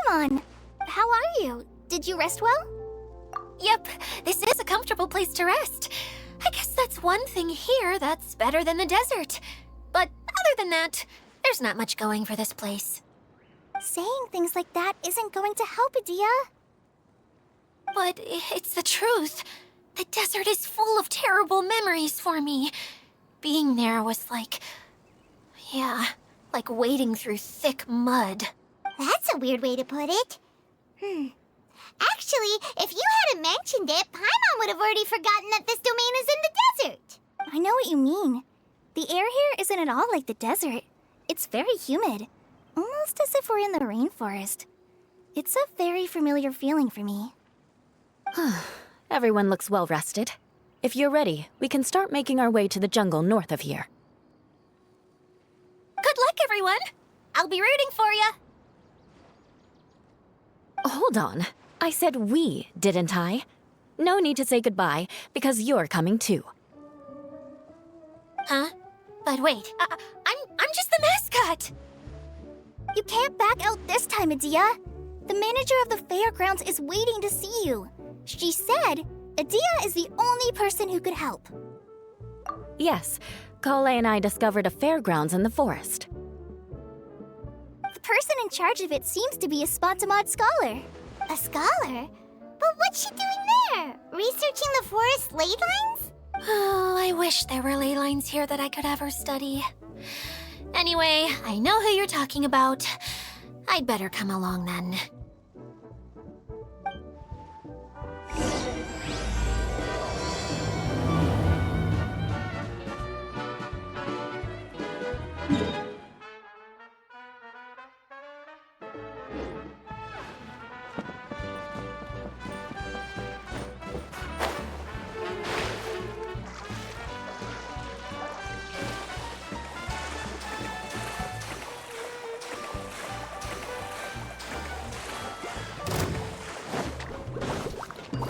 Paimon! How are you? Did you rest well? Yep, this is a comfortable place to rest. I guess that's one thing here that's better than the desert. But other than that, there's not much going for this place. Saying things like that isn't going to help, Adia. But it's the truth. The desert is full of terrible memories for me. Being there was like... yeah, like wading through thick mud. That's a weird way to put it. Actually, if you hadn't mentioned it, Paimon would have already forgotten that this domain is in the desert. I know what you mean. The air here isn't at all like the desert. It's very humid. Almost as if we're in the rainforest. It's a very familiar feeling for me. Everyone looks well rested. If you're ready, we can start making our way to the jungle north of here. Good luck, everyone! I'll be rooting for you! Hold on. I said we, didn't I? No need to say goodbye, because you're coming too. Huh? But wait, I'm just the mascot! You can't back out this time, Adia. The manager of the fairgrounds is waiting to see you. She said Adia is the only person who could help. Yes, Kale and I discovered a fairgrounds in the forest. The person in charge of it seems to be a Spontamod scholar. A scholar? But what's she doing there? Researching the forest ley lines? Oh, I wish there were ley lines here that I could ever study. Anyway, I know who you're talking about. I'd better come along then.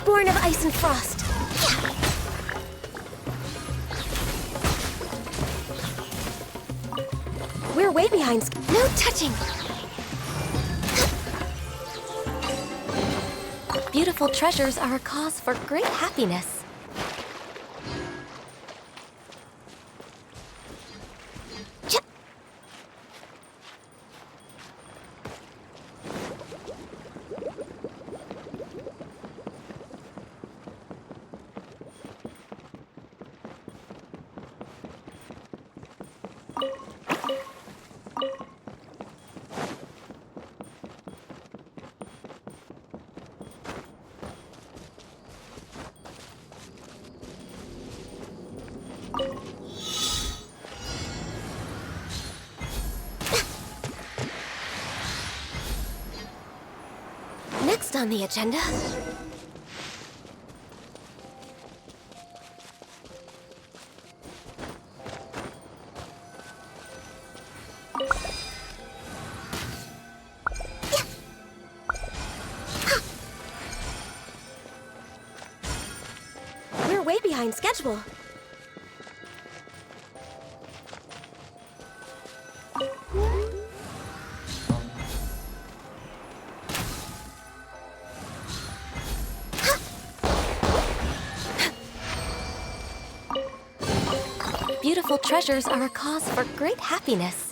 Born of ice and frost. Yeah. We're way behind. No touching. Beautiful treasures are a cause for great happiness. Next on the agenda... We're way behind schedule. Beautiful treasures are a cause for great happiness.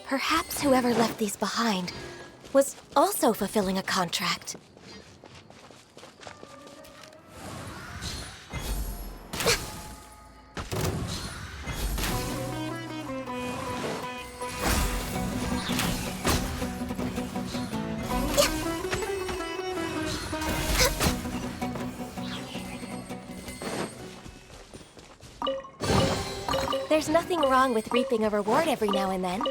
Perhaps whoever left these behind was also fulfilling a contract. There's nothing wrong with reaping a reward every now and then.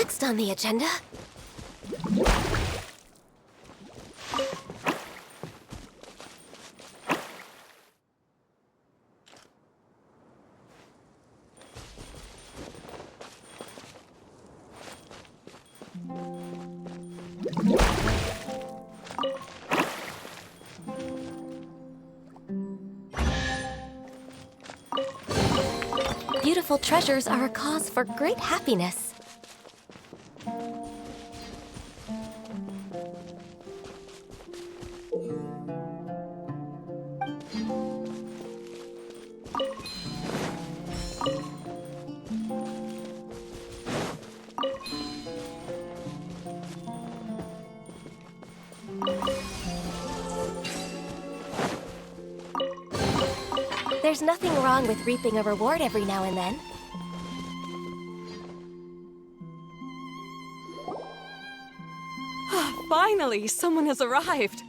Next on the agenda? Beautiful treasures are a cause for great happiness. There's nothing wrong with reaping a reward every now and then. Finally, someone has arrived.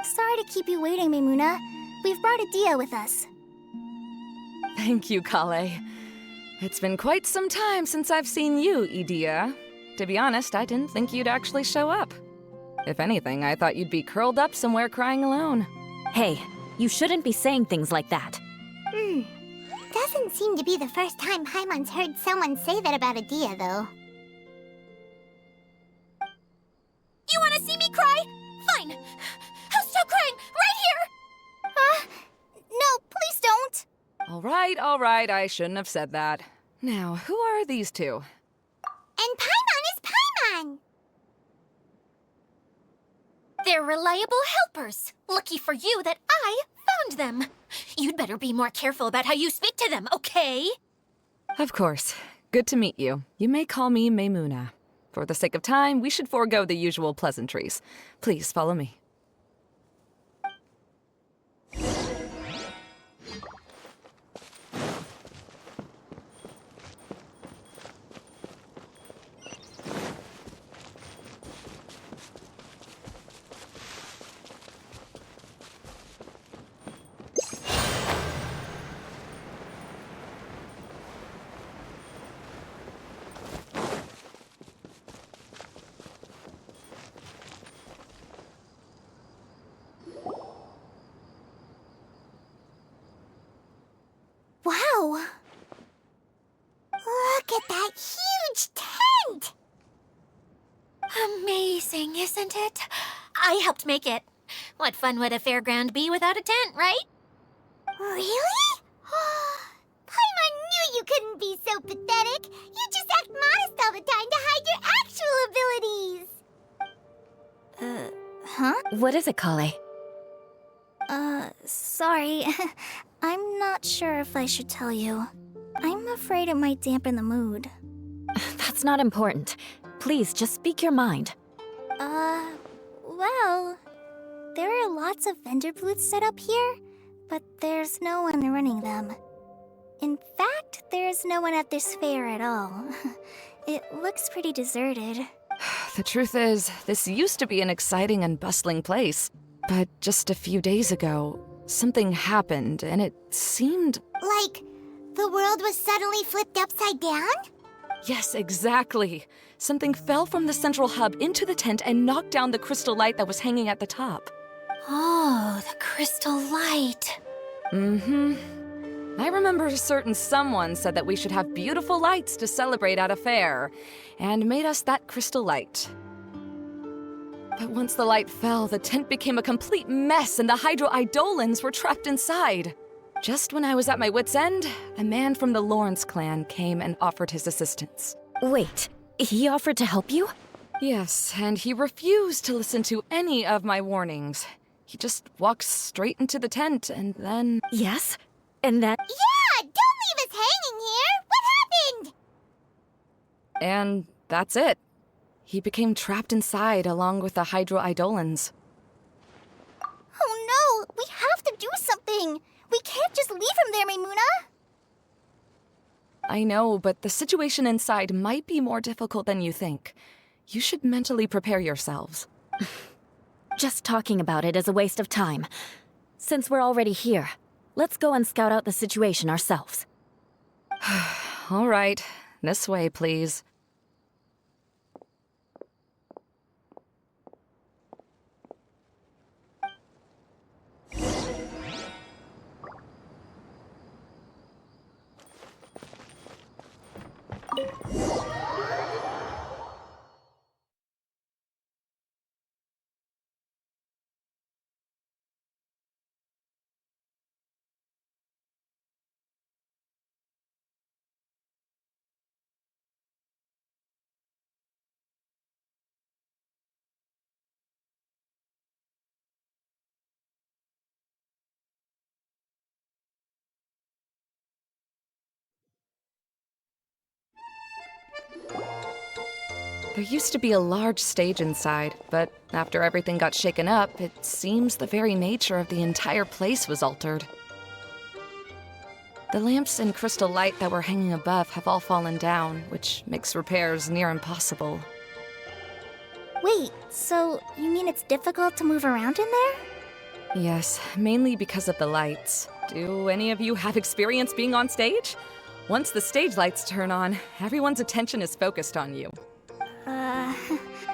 Sorry to keep you waiting, Maimuna. We've brought Adia with us. Thank you, Kale. It's been quite some time since I've seen you, Idia. To be honest, I didn't think you'd actually show up. If anything, I thought you'd be curled up somewhere crying alone. Hey, you shouldn't be saying things like that. Doesn't seem to be the first time Paimon's heard someone say that about Adia, though. You want to see me cry? Fine. I'll stop crying right here. No, please don't! All right, I shouldn't have said that. Now, who are these two? And Paimon is Paimon! They're reliable helpers. Lucky for you that I found them. You'd better be more careful about how you speak to them, okay? Of course. Good to meet you. You may call me Maimuna. For the sake of time, we should forego the usual pleasantries. Please follow me. Wow! Look at that huge tent! Amazing, isn't it? I helped make it. What fun would a fairground be without a tent, right? Really? Paimon knew you couldn't be so pathetic. You just act modest all the time to hide your actual abilities. Huh? What is it, Kale? Sorry. I'm not sure if I should tell you. I'm afraid it might dampen the mood. That's not important. Please, just speak your mind. Well, there are lots of vendor booths set up here, but there's no one running them. In fact, there's no one at this fair at all. It looks pretty deserted. The truth is, this used to be an exciting and bustling place. But just a few days ago, something happened, and it seemed... Like, the world was suddenly flipped upside down? Yes, exactly. Something fell from the central hub into the tent and knocked down the crystal light that was hanging at the top. Oh, the crystal light. Mm-hmm. I remember a certain someone said that we should have beautiful lights to celebrate at a fair, and made us that crystal light. But once the light fell, the tent became a complete mess and the Hydro-Eidolons were trapped inside. Just when I was at my wit's end, a man from the Lawrence clan came and offered his assistance. Wait, he offered to help you? Yes, and he refused to listen to any of my warnings. He just walked straight into the tent and then... Yes? And then... Yeah! Don't leave us hanging here! What happened? And that's it. He became trapped inside along with the Hydro-Eidolons. Oh no! We have to do something! We can't just leave him there, Maimuna! I know, but the situation inside might be more difficult than you think. You should mentally prepare yourselves. Just talking about it is a waste of time. Since we're already here, let's go and scout out the situation ourselves. All right. This way, please. There used to be a large stage inside, but after everything got shaken up, it seems the very nature of the entire place was altered. The lamps and crystal light that were hanging above have all fallen down, which makes repairs near impossible. Wait, so you mean it's difficult to move around in there? Yes, mainly because of the lights. Do any of you have experience being on stage? Once the stage lights turn on, everyone's attention is focused on you.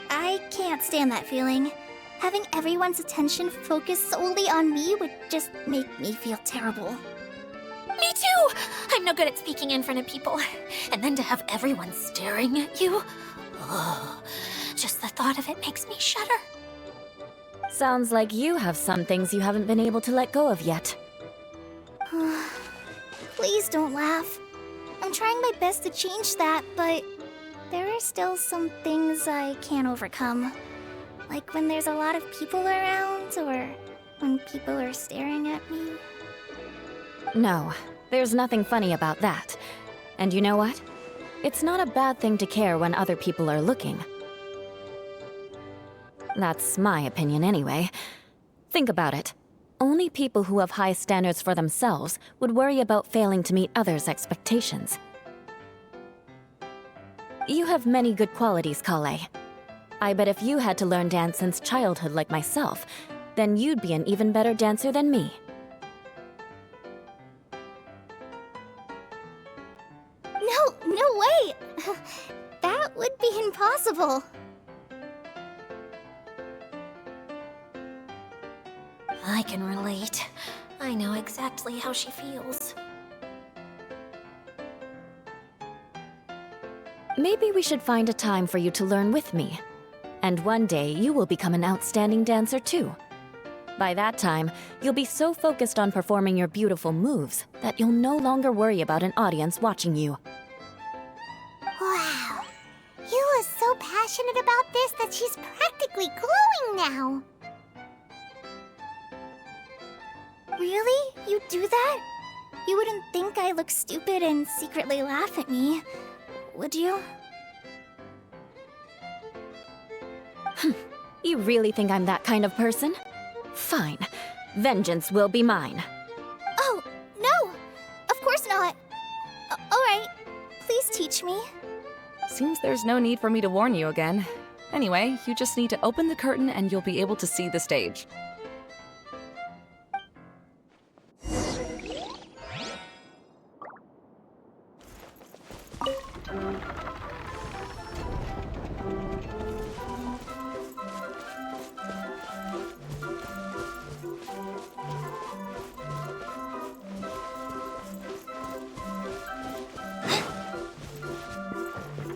I can't stand that feeling. Having everyone's attention focused solely on me would just make me feel terrible. Me too! I'm no good at speaking in front of people. And then to have everyone staring at you. Oh, just the thought of it makes me shudder. Sounds like you have some things you haven't been able to let go of yet. Please don't laugh. I'm trying my best to change that, but there are still some things I can't overcome. Like when there's a lot of people around, or when people are staring at me. No, there's nothing funny about that. And you know what? It's not a bad thing to care when other people are looking. That's my opinion anyway. Think about it. Only people who have high standards for themselves would worry about failing to meet others' expectations. You have many good qualities, Kale. I bet if you had to learn dance since childhood like myself, then you'd be an even better dancer than me. No way! That would be impossible. I can relate. I know exactly how she feels. Maybe we should find a time for you to learn with me. And one day, you will become an outstanding dancer too. By that time, you'll be so focused on performing your beautiful moves that you'll no longer worry about an audience watching you. Wow. Yu is so passionate about this that she's practically glowing now. Really? You do that? You wouldn't think I look stupid and secretly laugh at me, would you? You really think I'm that kind of person? Fine. Vengeance will be mine. Oh, no! Of course not. Alright, please teach me. Seems there's no need for me to warn you again. Anyway, you just need to open the curtain and you'll be able to see the stage.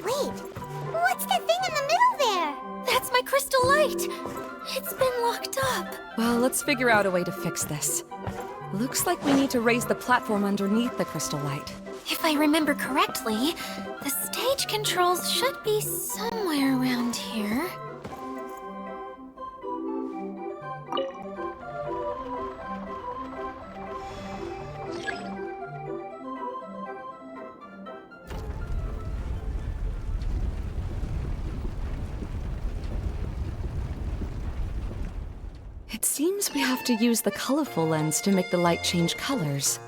Wait, what's the thing in the middle there? That's my crystal light! It's been locked up. Well, let's figure out a way to fix this. Looks like we need to raise the platform underneath the crystal light. If I remember correctly, the stage controls should be somewhere around here. It seems we have to use the colorful lens to make the light change colors.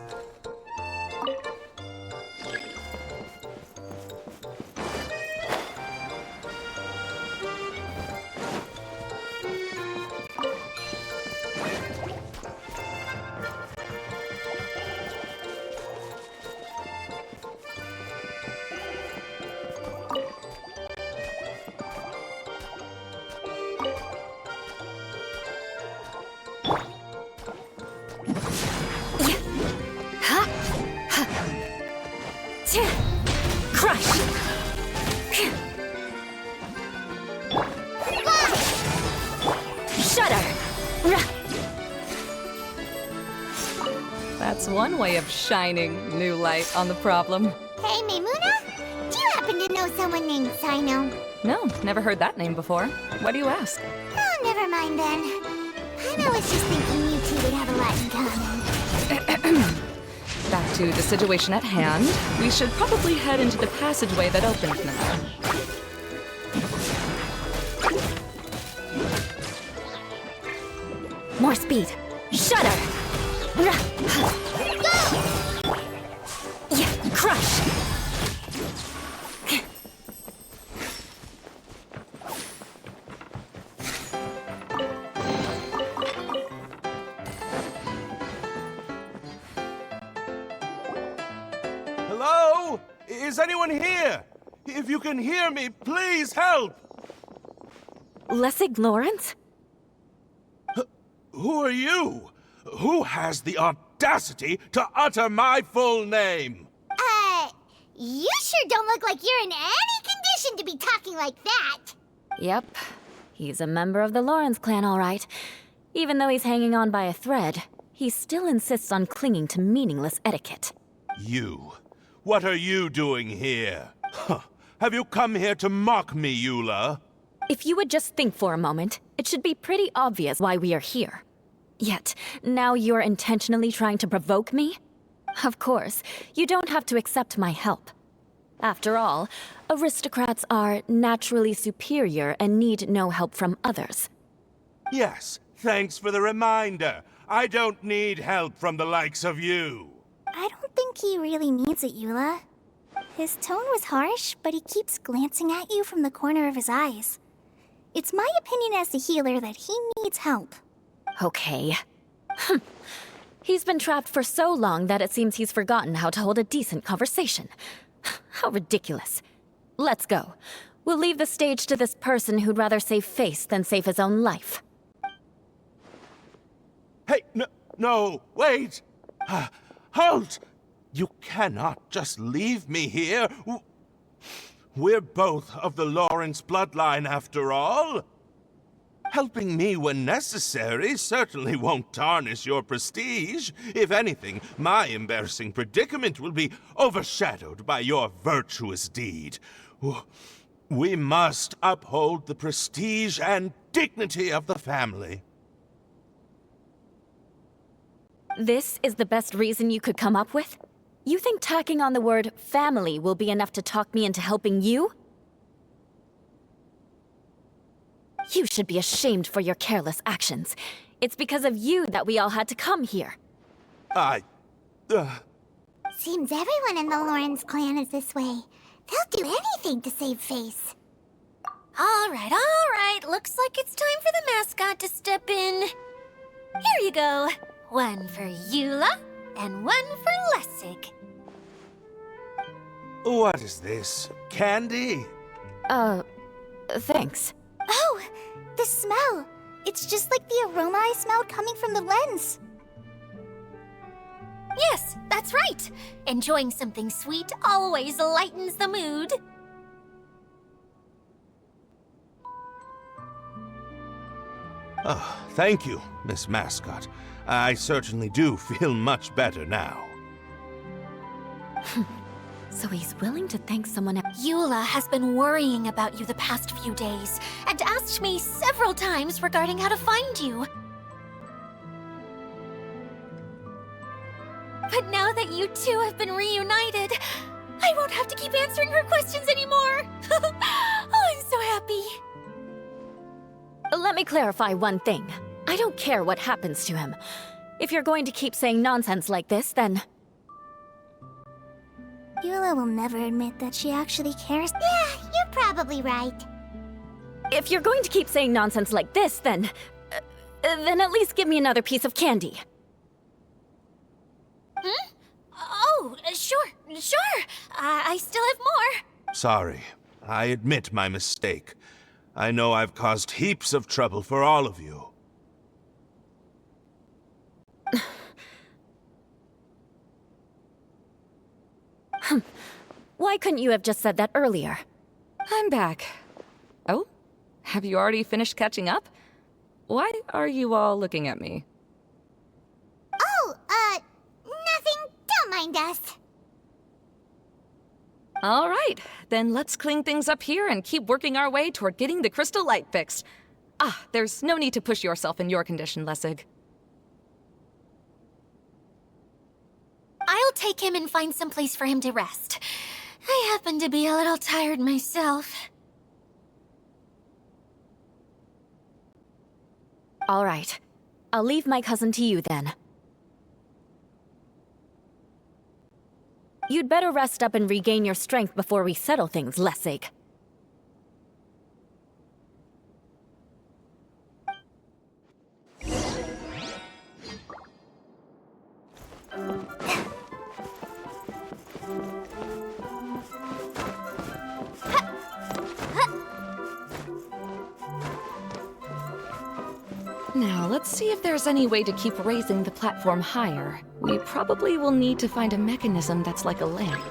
Crush! Shudder! That's one way of shining new light on the problem. Hey, Maimuna? Do you happen to know someone named Sino? No, never heard that name before. Why do you ask? Oh, never mind then. I was just thinking you two would have a lot in common. Back to the situation at hand. We should probably head into the passageway that opens now. More speed. Shudder! Yeah, crush! Hello? Is anyone here? If you can hear me, please help! Lessig Lawrence? Who are you? Who has the audacity to utter my full name? You sure don't look like you're in any condition to be talking like that. Yep. He's a member of the Lawrence clan, all right. Even though he's hanging on by a thread, he still insists on clinging to meaningless etiquette. You. What are you doing here? Huh. Have you come here to mock me, Eula? If you would just think for a moment, it should be pretty obvious why we are here. Yet, now you're intentionally trying to provoke me? Of course, you don't have to accept my help. After all, aristocrats are naturally superior and need no help from others. Yes, thanks for the reminder. I don't need help from the likes of you. I don't think he really needs it, Eula. His tone was harsh, but he keeps glancing at you from the corner of his eyes. It's my opinion as the healer that he needs help. Okay. He's been trapped for so long that it seems he's forgotten how to hold a decent conversation. How ridiculous. Let's go. We'll leave the stage to this person who'd rather save face than save his own life. Hey, no, wait! Halt! You cannot just leave me here. We're both of the Lawrence bloodline, after all. Helping me when necessary certainly won't tarnish your prestige. If anything, my embarrassing predicament will be overshadowed by your virtuous deed. We must uphold the prestige and dignity of the family. This is the best reason you could come up with? You think tacking on the word family will be enough to talk me into helping you? You should be ashamed for your careless actions. It's because of you that we all had to come here. Seems everyone in the Lawrence clan is this way. They'll do anything to save face. All right. Looks like it's time for the mascot to step in. Here you go. One for Eula, and one for Lessig. What is this? Candy? Thanks. Oh, the smell. It's just like the aroma I smelled coming from the lens. Yes, that's right. Enjoying something sweet always lightens the mood. Oh, thank you, Miss Mascot. I certainly do feel much better now. So he's willing to thank someone else. Eula has been worrying about you the past few days and asked me several times regarding how to find you. But now that you two have been reunited, I won't have to keep answering her questions anymore. Oh, I'm so happy. Let me clarify one thing. I don't care what happens to him. If you're going to keep saying nonsense like this, then... Eula will never admit that she actually cares. Yeah, you're probably right. If you're going to keep saying nonsense like this, then at least give me another piece of candy. Oh, sure. I still have more. Sorry. I admit my mistake. I know I've caused heaps of trouble for all of you. Why couldn't you have just said that earlier? I'm back. Oh? Have you already finished catching up? Why are you all looking at me? Oh, nothing. Don't mind us. All right, then let's clean things up here and keep working our way toward getting the crystal light fixed. There's no need to push yourself in your condition, Lessig. I'll take him and find some place for him to rest. I happen to be a little tired myself. All right. I'll leave my cousin to you then. You'd better rest up and regain your strength before we settle things, Lessig. Now, let's see if there's any way to keep raising the platform higher. We probably will need to find a mechanism that's like a lamp.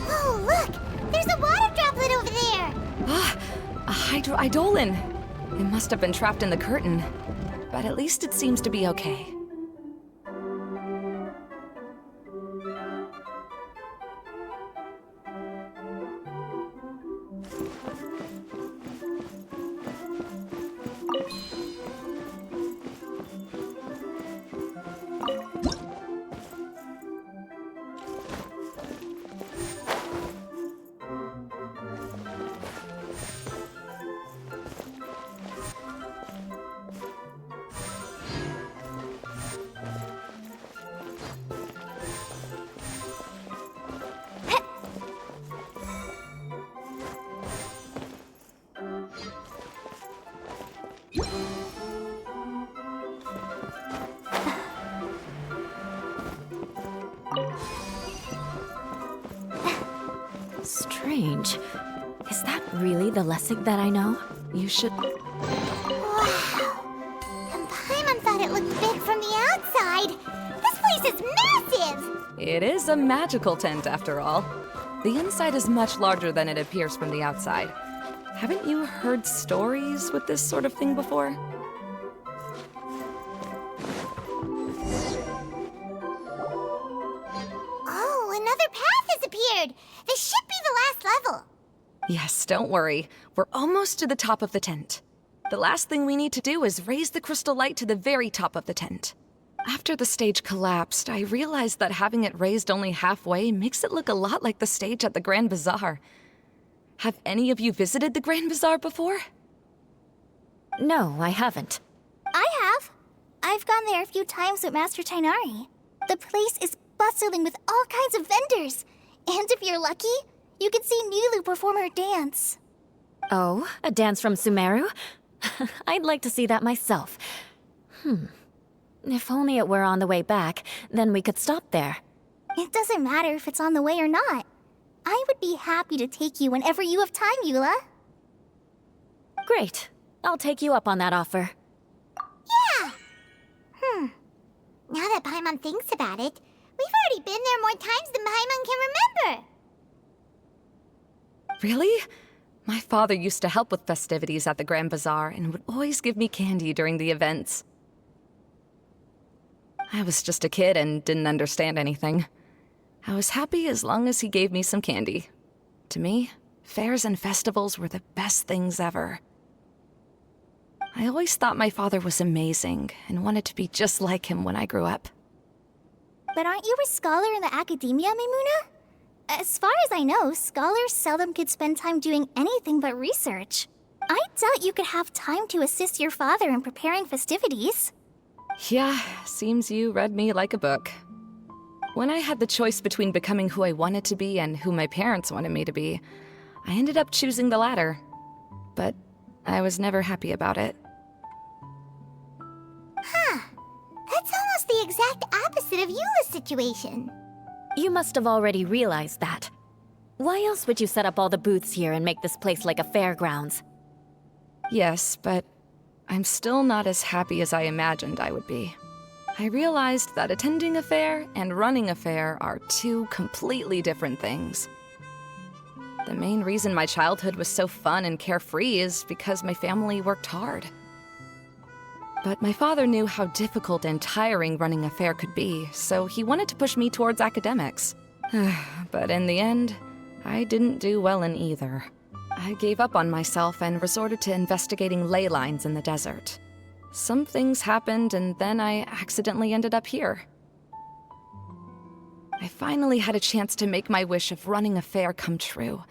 Oh, look! There's a water droplet over there! Ah, a hydroidolin! It must have been trapped in the curtain. But at least it seems to be okay. Strange. Is that really the Lessig that I know? You should... Wow! And Paimon thought it looked big from the outside! This place is massive! It is a magical tent, after all. The inside is much larger than it appears from the outside. Haven't you heard stories with this sort of thing before? Oh, another path has appeared! This should be the last level! Yes, don't worry. We're almost to the top of the tent. The last thing we need to do is raise the crystal light to the very top of the tent. After the stage collapsed, I realized that having it raised only halfway makes it look a lot like the stage at the Grand Bazaar. Have any of you visited the Grand Bazaar before? No, I haven't. I have. I've gone there a few times with Master Tainari. The place is bustling with all kinds of vendors. And if you're lucky, you can see Nulu perform her dance. Oh, a dance from Sumeru? I'd like to see that myself. If only it were on the way back, then we could stop there. It doesn't matter if it's on the way or not. I would be happy to take you whenever you have time, Eula. Great. I'll take you up on that offer. Yeah! Now that Paimon thinks about it, we've already been there more times than Paimon can remember. Really? My father used to help with festivities at the Grand Bazaar and would always give me candy during the events. I was just a kid and didn't understand anything. I was happy as long as he gave me some candy. To me, fairs and festivals were the best things ever. I always thought my father was amazing and wanted to be just like him when I grew up. But aren't you a scholar in the academia, Mimuna? As far as I know, scholars seldom could spend time doing anything but research. I doubt you could have time to assist your father in preparing festivities. Yeah, seems you read me like a book. When I had the choice between becoming who I wanted to be and who my parents wanted me to be, I ended up choosing the latter. But I was never happy about it. That's almost the exact opposite of Eula's situation. You must have already realized that. Why else would you set up all the booths here and make this place like a fairgrounds? Yes, but I'm still not as happy as I imagined I would be. I realized that attending a fair and running a fair are two completely different things. The main reason my childhood was so fun and carefree is because my family worked hard. But my father knew how difficult and tiring running a fair could be, so he wanted to push me towards academics. But in the end, I didn't do well in either. I gave up on myself and resorted to investigating ley lines in the desert. Some things happened, and then I accidentally ended up here. I finally had a chance to make my wish of running a fair come true.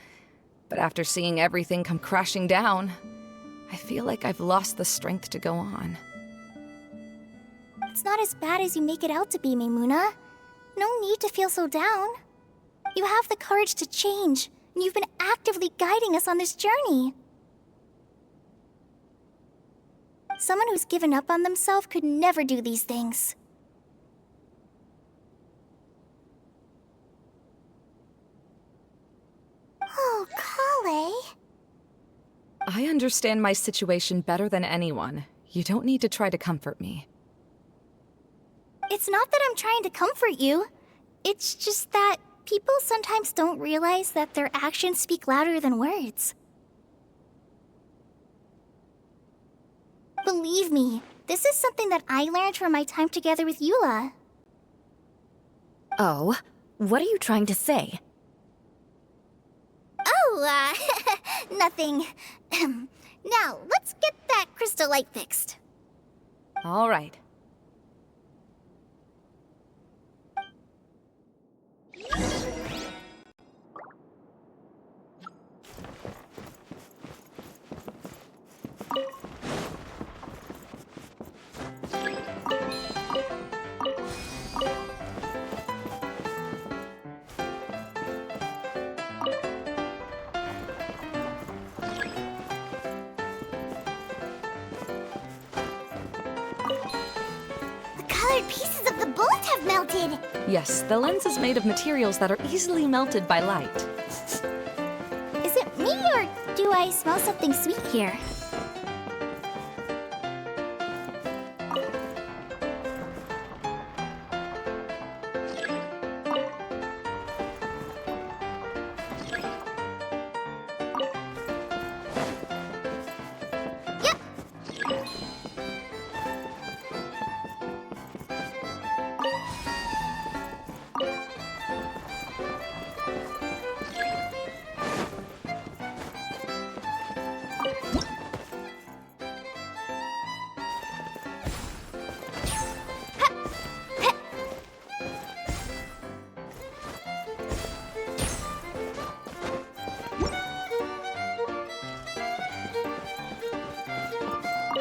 But after seeing everything come crashing down, I feel like I've lost the strength to go on. It's not as bad as you make it out to be, Maimuna. No need to feel so down. You have the courage to change, and you've been actively guiding us on this journey. Someone who's given up on themselves could never do these things. Oh, Kale. I understand my situation better than anyone. You don't need to try to comfort me. It's not that I'm trying to comfort you. It's just that people sometimes don't realize that their actions speak louder than words. Believe me, this is something that I learned from my time together with Eula. Oh, what are you trying to say? Oh, nothing. Now, let's get that crystal light fixed. All right. The colored pieces of the bullet have melted. Yes, the lens is made of materials that are easily melted by light. Is it me, or do I smell something sweet here? Yep.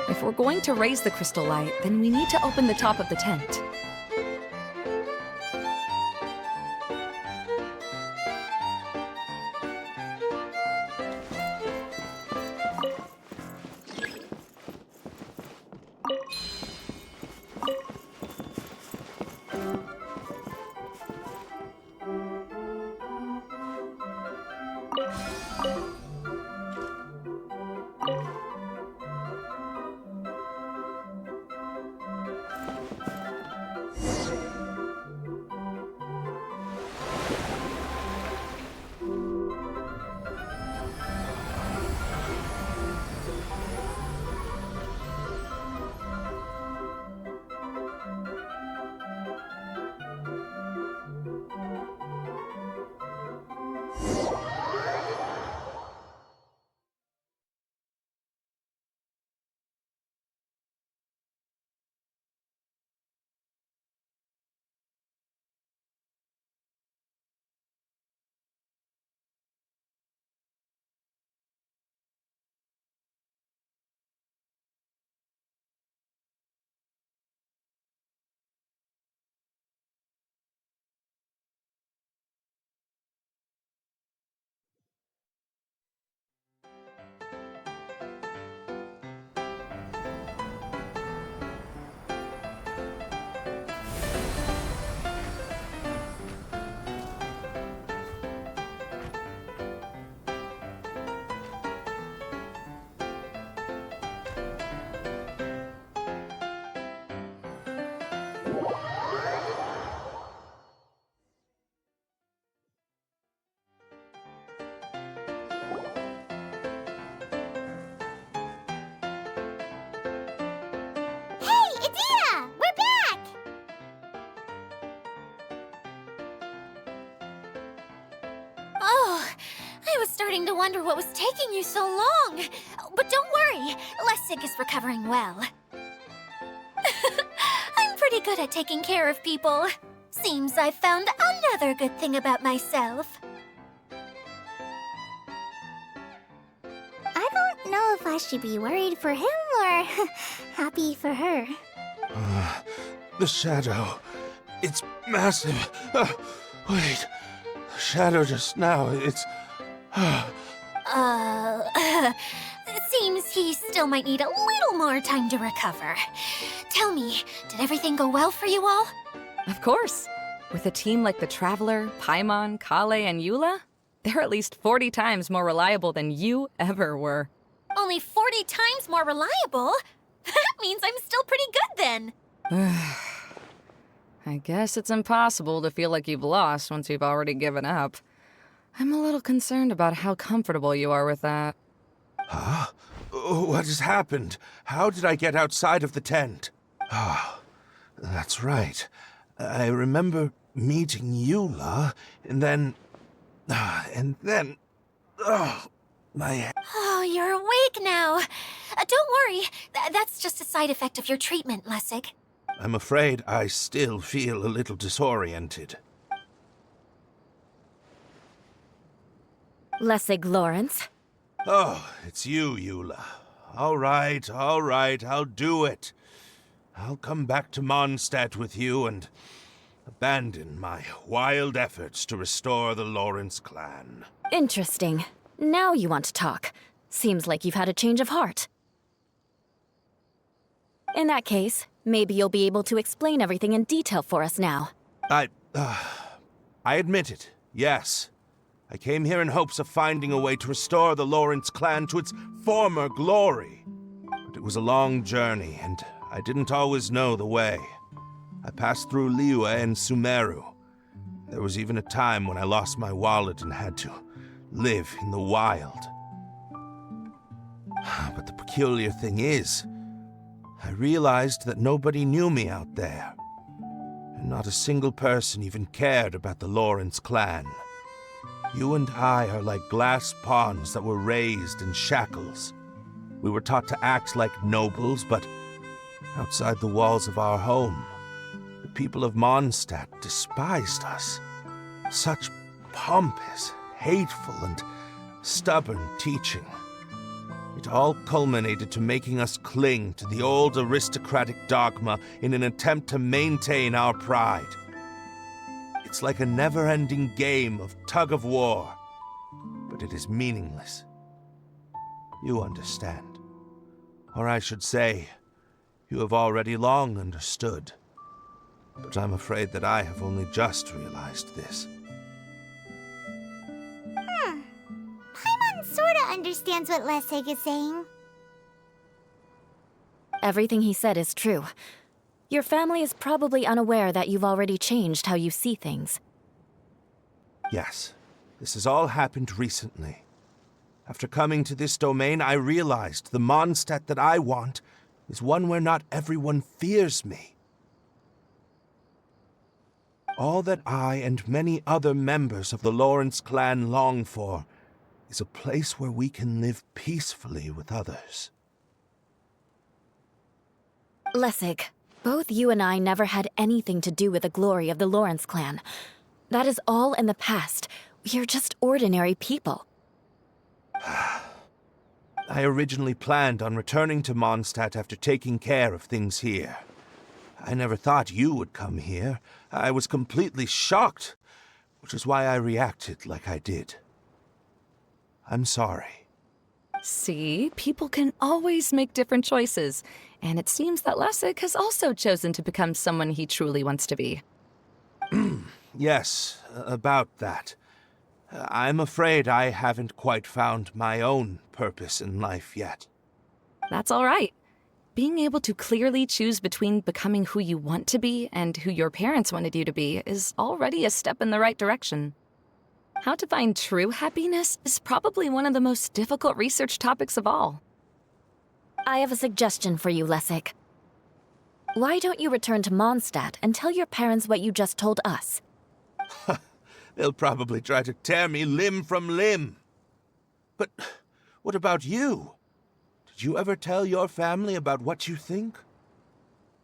If we're going to raise the crystal light, then we need to open the top of the tent. Hey, Adia! We're back! wonder what was taking you so long. But don't worry, Lessig is recovering well. I'm pretty good at taking care of people. Seems I've found another good thing about myself. I don't know if I should be worried for him or happy for her. The shadow. It's massive. Wait. The shadow just now. It's... It seems he still might need a little more time to recover. Tell me, did everything go well for you all? Of course. With a team like the Traveler, Paimon, Kale, and Eula, they're at least 40 times more reliable than you ever were. Only 40 times more reliable? That means I'm still pretty good then. I guess it's impossible to feel like you've lost once you've already given up. I'm a little concerned about how comfortable you are with that. Huh? What has happened? How did I get outside of the tent? Ah, that's right. I remember meeting Eula, and then... Oh, my head. Oh, you're awake now. Don't worry, that's just a side effect of your treatment, Lessig. I'm afraid I still feel a little disoriented. Lessig Lawrence. Oh, it's you, Eula. All right, I'll do it. I'll come back to Mondstadt with you and abandon my wild efforts to restore the Lawrence clan. Interesting. Now you want to talk. Seems like you've had a change of heart. In that case, maybe you'll be able to explain everything in detail for us now. I admit it, yes. I came here in hopes of finding a way to restore the Lawrence clan to its former glory. But it was a long journey, and I didn't always know the way. I passed through Liyue and Sumeru. There was even a time when I lost my wallet and had to live in the wild. But the peculiar thing is, I realized that nobody knew me out there. And not a single person even cared about the Lawrence clan. You and I are like glass pawns that were raised in shackles. We were taught to act like nobles, but outside the walls of our home, the people of Mondstadt despised us. Such pompous, hateful, and stubborn teaching. It all culminated to making us cling to the old aristocratic dogma in an attempt to maintain our pride. It's like a never-ending game of tug-of-war, but it is meaningless. You understand. Or I should say, you have already long understood. But I'm afraid that I have only just realized this. Paimon sorta understands what Lessig is saying. Everything he said is true. Your family is probably unaware that you've already changed how you see things. Yes, this has all happened recently. After coming to this domain, I realized the Mondstadt that I want is one where not everyone fears me. All that I and many other members of the Lawrence clan long for is a place where we can live peacefully with others. Lessig, both you and I never had anything to do with the glory of the Lawrence clan. That is all in the past. We are just ordinary people. I originally planned on returning to Mondstadt after taking care of things here. I never thought you would come here. I was completely shocked, which is why I reacted like I did. I'm sorry. See, people can always make different choices, and it seems that Lessig has also chosen to become someone he truly wants to be. Yes, about that. I'm afraid I haven't quite found my own purpose in life yet. That's all right. Being able to clearly choose between becoming who you want to be and who your parents wanted you to be is already a step in the right direction. How to find true happiness is probably one of the most difficult research topics of all. I have a suggestion for you, Lessig. Why don't you return to Mondstadt and tell your parents what you just told us? They'll probably try to tear me limb from limb. But what about you? Did you ever tell your family about what you think?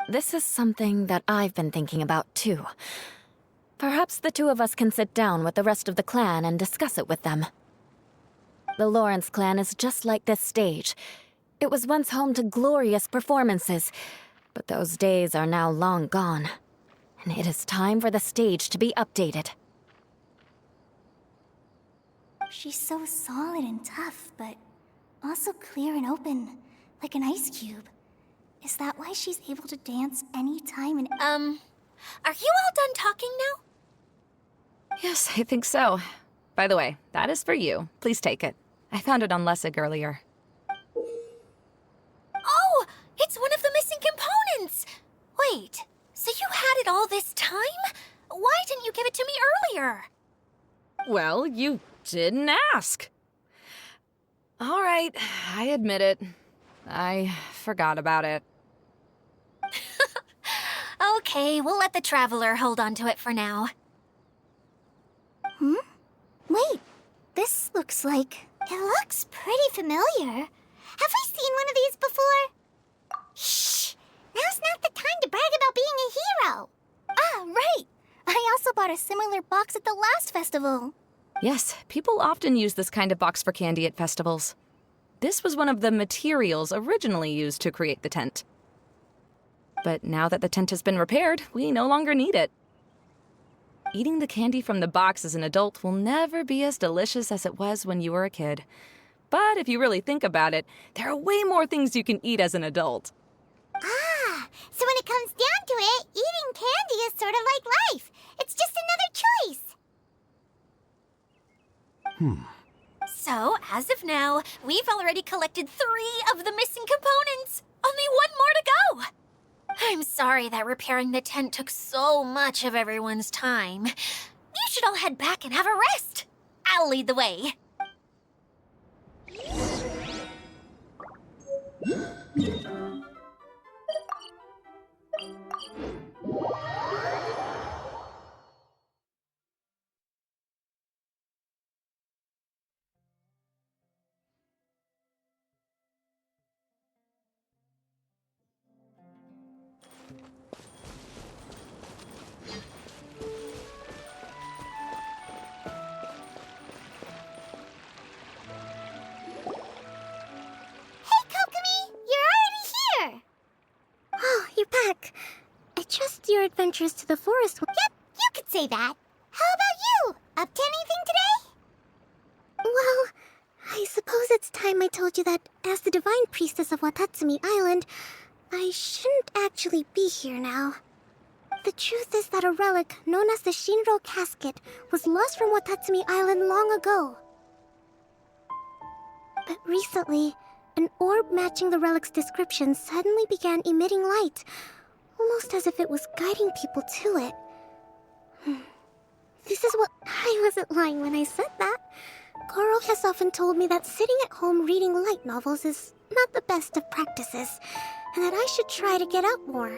This is something that I've been thinking about, too. Perhaps the two of us can sit down with the rest of the clan and discuss it with them. The Lawrence clan is just like this stage. It was once home to glorious performances, but those days are now long gone. And it is time for the stage to be updated. She's so solid and tough, but also clear and open, like an ice cube. Is that why she's able to dance anytime and... Are you all done talking now? Yes, I think so. By the way, that is for you. Please take it. I found it on Lessig earlier. Oh, it's one of the missing components! Wait, so you had it all this time? Why didn't you give it to me earlier? Well, you didn't ask. All right, I admit it. I forgot about it. Okay, we'll let the Traveler hold on to it for now. Wait, this looks like... It looks pretty familiar. Have I seen one of these before? Shh! Now's not the time to brag about being a hero! Ah, right! I also bought a similar box at the last festival. Yes, people often use this kind of box for candy at festivals. This was one of the materials originally used to create the tent. But now that the tent has been repaired, we no longer need it. Eating the candy from the box as an adult will never be as delicious as it was when you were a kid. But if you really think about it, there are way more things you can eat as an adult. Ah, so when it comes down to it, eating candy is sort of like life. It's just another choice. So, as of now, we've already collected 3 of the missing components. Only 1 more to go. I'm sorry that repairing the tent took so much of everyone's time. You should all head back and have a rest. I'll lead the way. Hey, Kokomi! You're already here! Oh, you're back. I trust your adventures to the forest... Yep, you could say that. How about you? Up to anything today? Well, I suppose it's time I told you that as the Divine Priestess of Watatsumi Island, I shouldn't actually be here now. The truth is that a relic known as the Shinro Casket was lost from Watatsumi Island long ago. But recently, an orb matching the relic's description suddenly began emitting light, almost as if it was guiding people to it. This is what... I wasn't lying when I said that. Goro has often told me that sitting at home reading light novels is not the best of practices, and that I should try to get out more.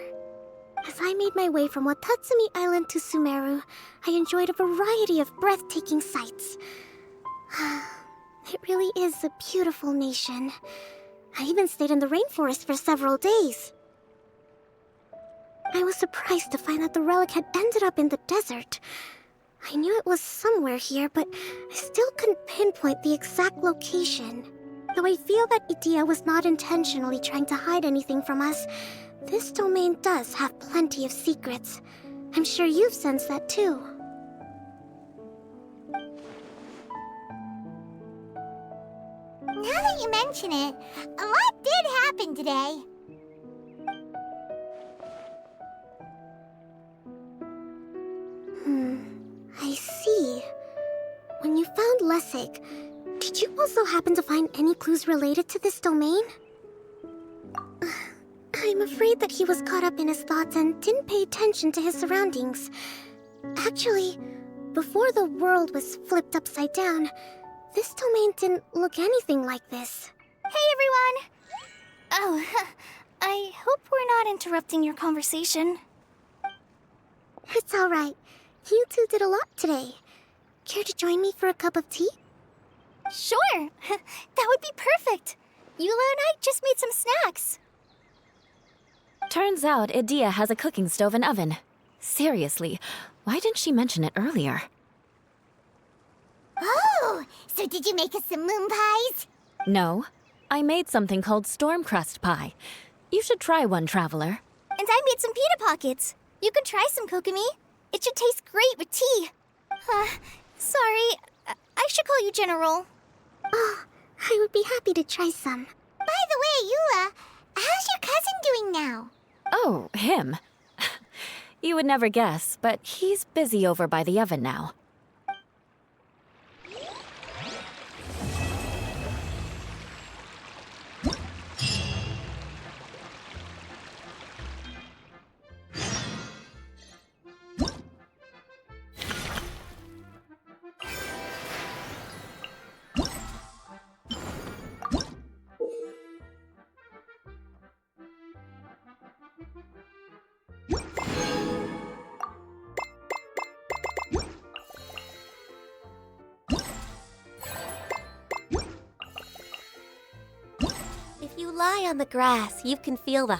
As I made my way from Watatsumi Island to Sumeru, I enjoyed a variety of breathtaking sights. It really is a beautiful nation. I even stayed in the rainforest for several days. I was surprised to find that the relic had ended up in the desert. I knew it was somewhere here, but I still couldn't pinpoint the exact location. Though I feel that Itia was not intentionally trying to hide anything from us, this domain does have plenty of secrets. I'm sure you've sensed that too. Now that you mention it, a lot did happen today. I see. When you found Lessig, did you also happen to find any clues related to this domain? I'm afraid that he was caught up in his thoughts and didn't pay attention to his surroundings. Actually, before the world was flipped upside down, this domain didn't look anything like this. Hey, everyone! Oh, I hope we're not interrupting your conversation. It's alright. You two did a lot today. Care to join me for a cup of tea? Sure! That would be perfect! Eula and I just made some snacks. Turns out Idia has a cooking stove and oven. Seriously, why didn't she mention it earlier? Oh! So did you make us some moon pies? No, I made something called storm crust pie. You should try one, Traveler. And I made some pita pockets. You can try some, Kokomi. It should taste great with tea. Sorry, I should call you General. Oh, I would be happy to try some. By the way, Eula, how's your cousin doing now? Oh, him. You would never guess, but he's busy over by the oven now. If you lie on the grass, you can feel the...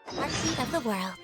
heartbeat of the world.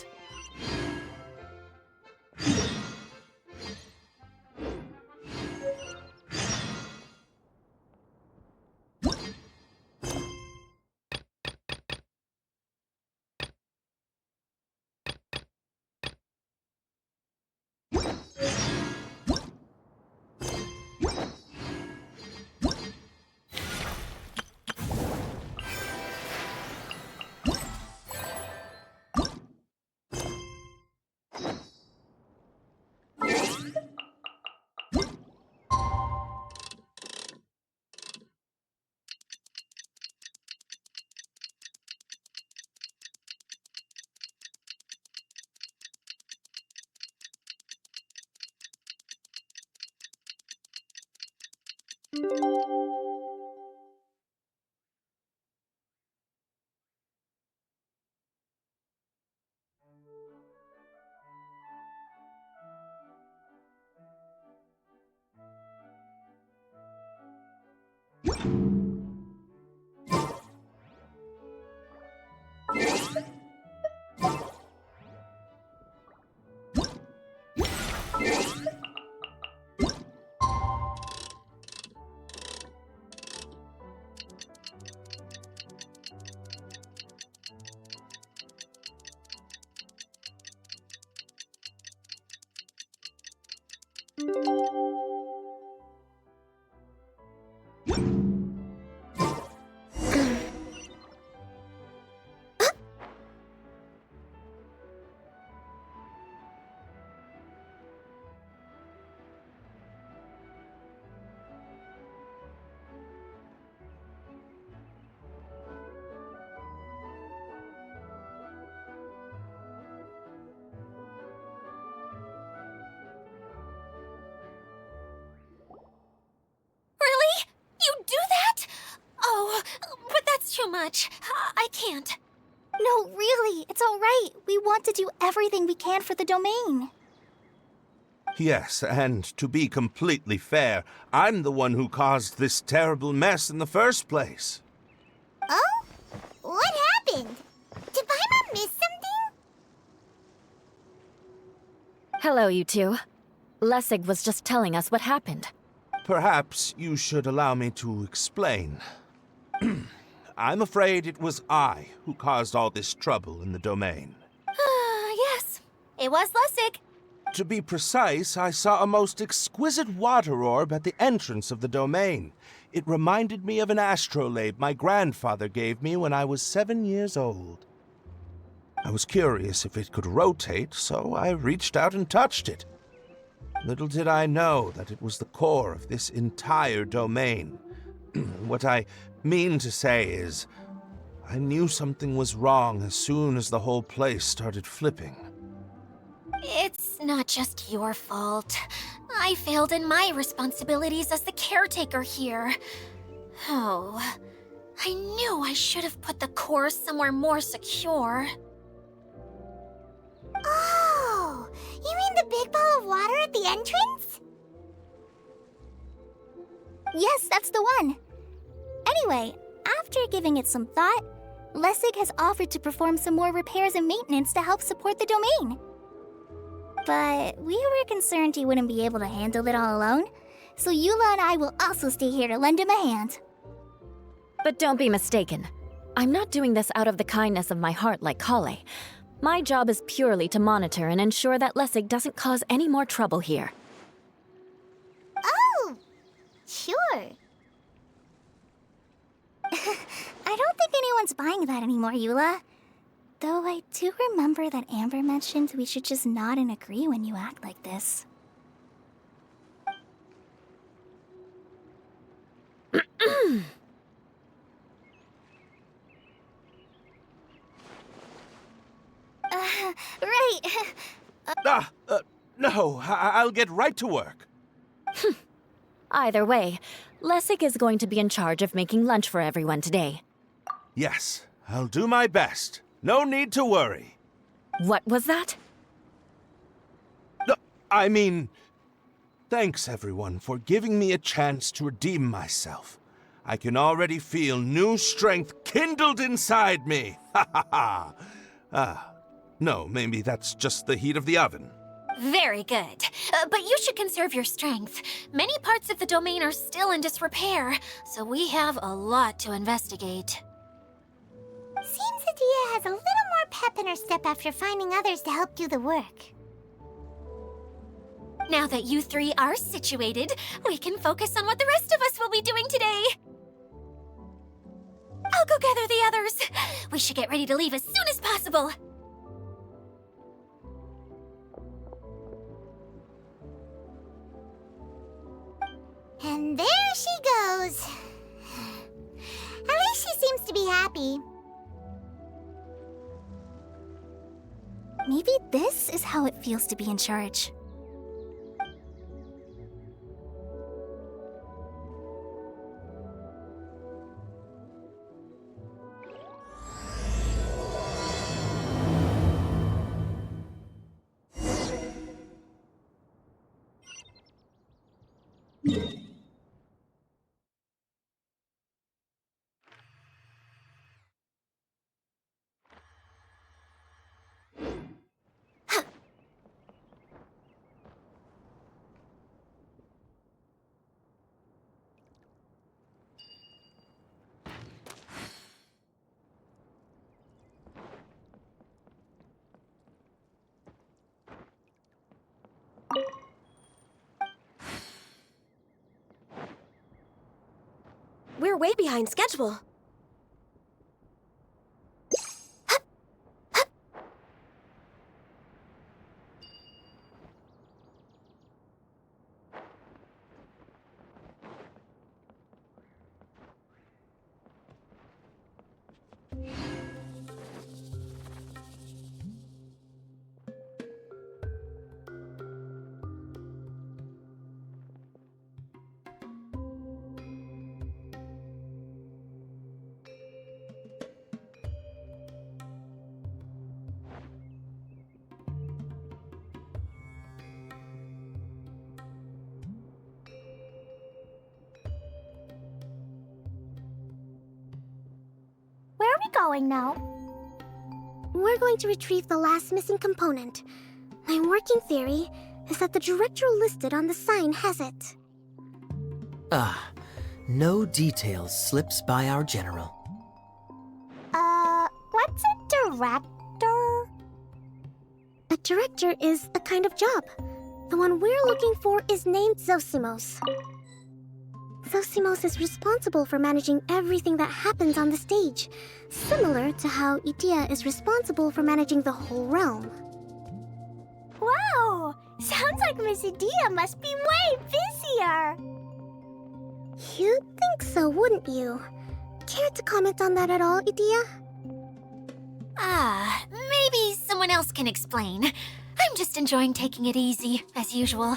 Really? You do that? Oh, but that's too much. I can't. No, really, it's all right. We want to do everything we can for the domain. Yes, and to be completely fair, I'm the one who caused this terrible mess in the first place. Oh? What happened? Did Paimon miss something? Hello, you two. Lessig was just telling us what happened. Perhaps you should allow me to explain. I'm afraid it was I who caused all this trouble in the domain. Yes, it was Lessig. To be precise, I saw a most exquisite water orb at the entrance of the domain. It reminded me of an astrolabe my grandfather gave me when I was 7 years old. I was curious if it could rotate, so I reached out and touched it. Little did I know that it was the core of this entire domain. What I mean to say is, I knew something was wrong as soon as the whole place started flipping. It's not just your fault. I failed in my responsibilities as the caretaker here. Oh, I knew I should have put the core somewhere more secure. Oh, you mean the big ball of water at the entrance? Yes, that's the one. Anyway, after giving it some thought, Lessig has offered to perform some more repairs and maintenance to help support the domain. But we were concerned he wouldn't be able to handle it all alone, so Eula and I will also stay here to lend him a hand. But don't be mistaken. I'm not doing this out of the kindness of my heart like Kale. My job is purely to monitor and ensure that Lessig doesn't cause any more trouble here. Oh, sure. I don't think anyone's buying that anymore, Eula. Though I do remember that Amber mentioned we should just nod and agree when you act like this. Right. No, I'll get right to work. Either way, Lessig is going to be in charge of making lunch for everyone today. Yes, I'll do my best. No need to worry. What was that? No, I mean, thanks everyone for giving me a chance to redeem myself. I can already feel new strength kindled inside me. Ha ha ha. No, maybe that's just the heat of the oven. Very good. But you should conserve your strength. Many parts of the domain are still in disrepair, so we have a lot to investigate. Seems Adia has a little more pep in her step after finding others to help do the work. Now that you three are situated, we can focus on what the rest of us will be doing today. I'll go gather the others. We should get ready to leave as soon as possible. And there she goes. At least she seems to be happy. Maybe this is how it feels to be in charge. We're way behind schedule. Where are we going now? We're going to retrieve the last missing component. My working theory is that the director listed on the sign has it. No details slips by our general. What's a director? A director is a kind of job. The one we're looking for is named Zosimos. Zosimos is responsible for managing everything that happens on the stage, similar to how Idia is responsible for managing the whole realm. Wow! Sounds like Miss Idia must be way busier! You'd think so, wouldn't you? Care to comment on that at all, Idia? Maybe someone else can explain. I'm just enjoying taking it easy, as usual.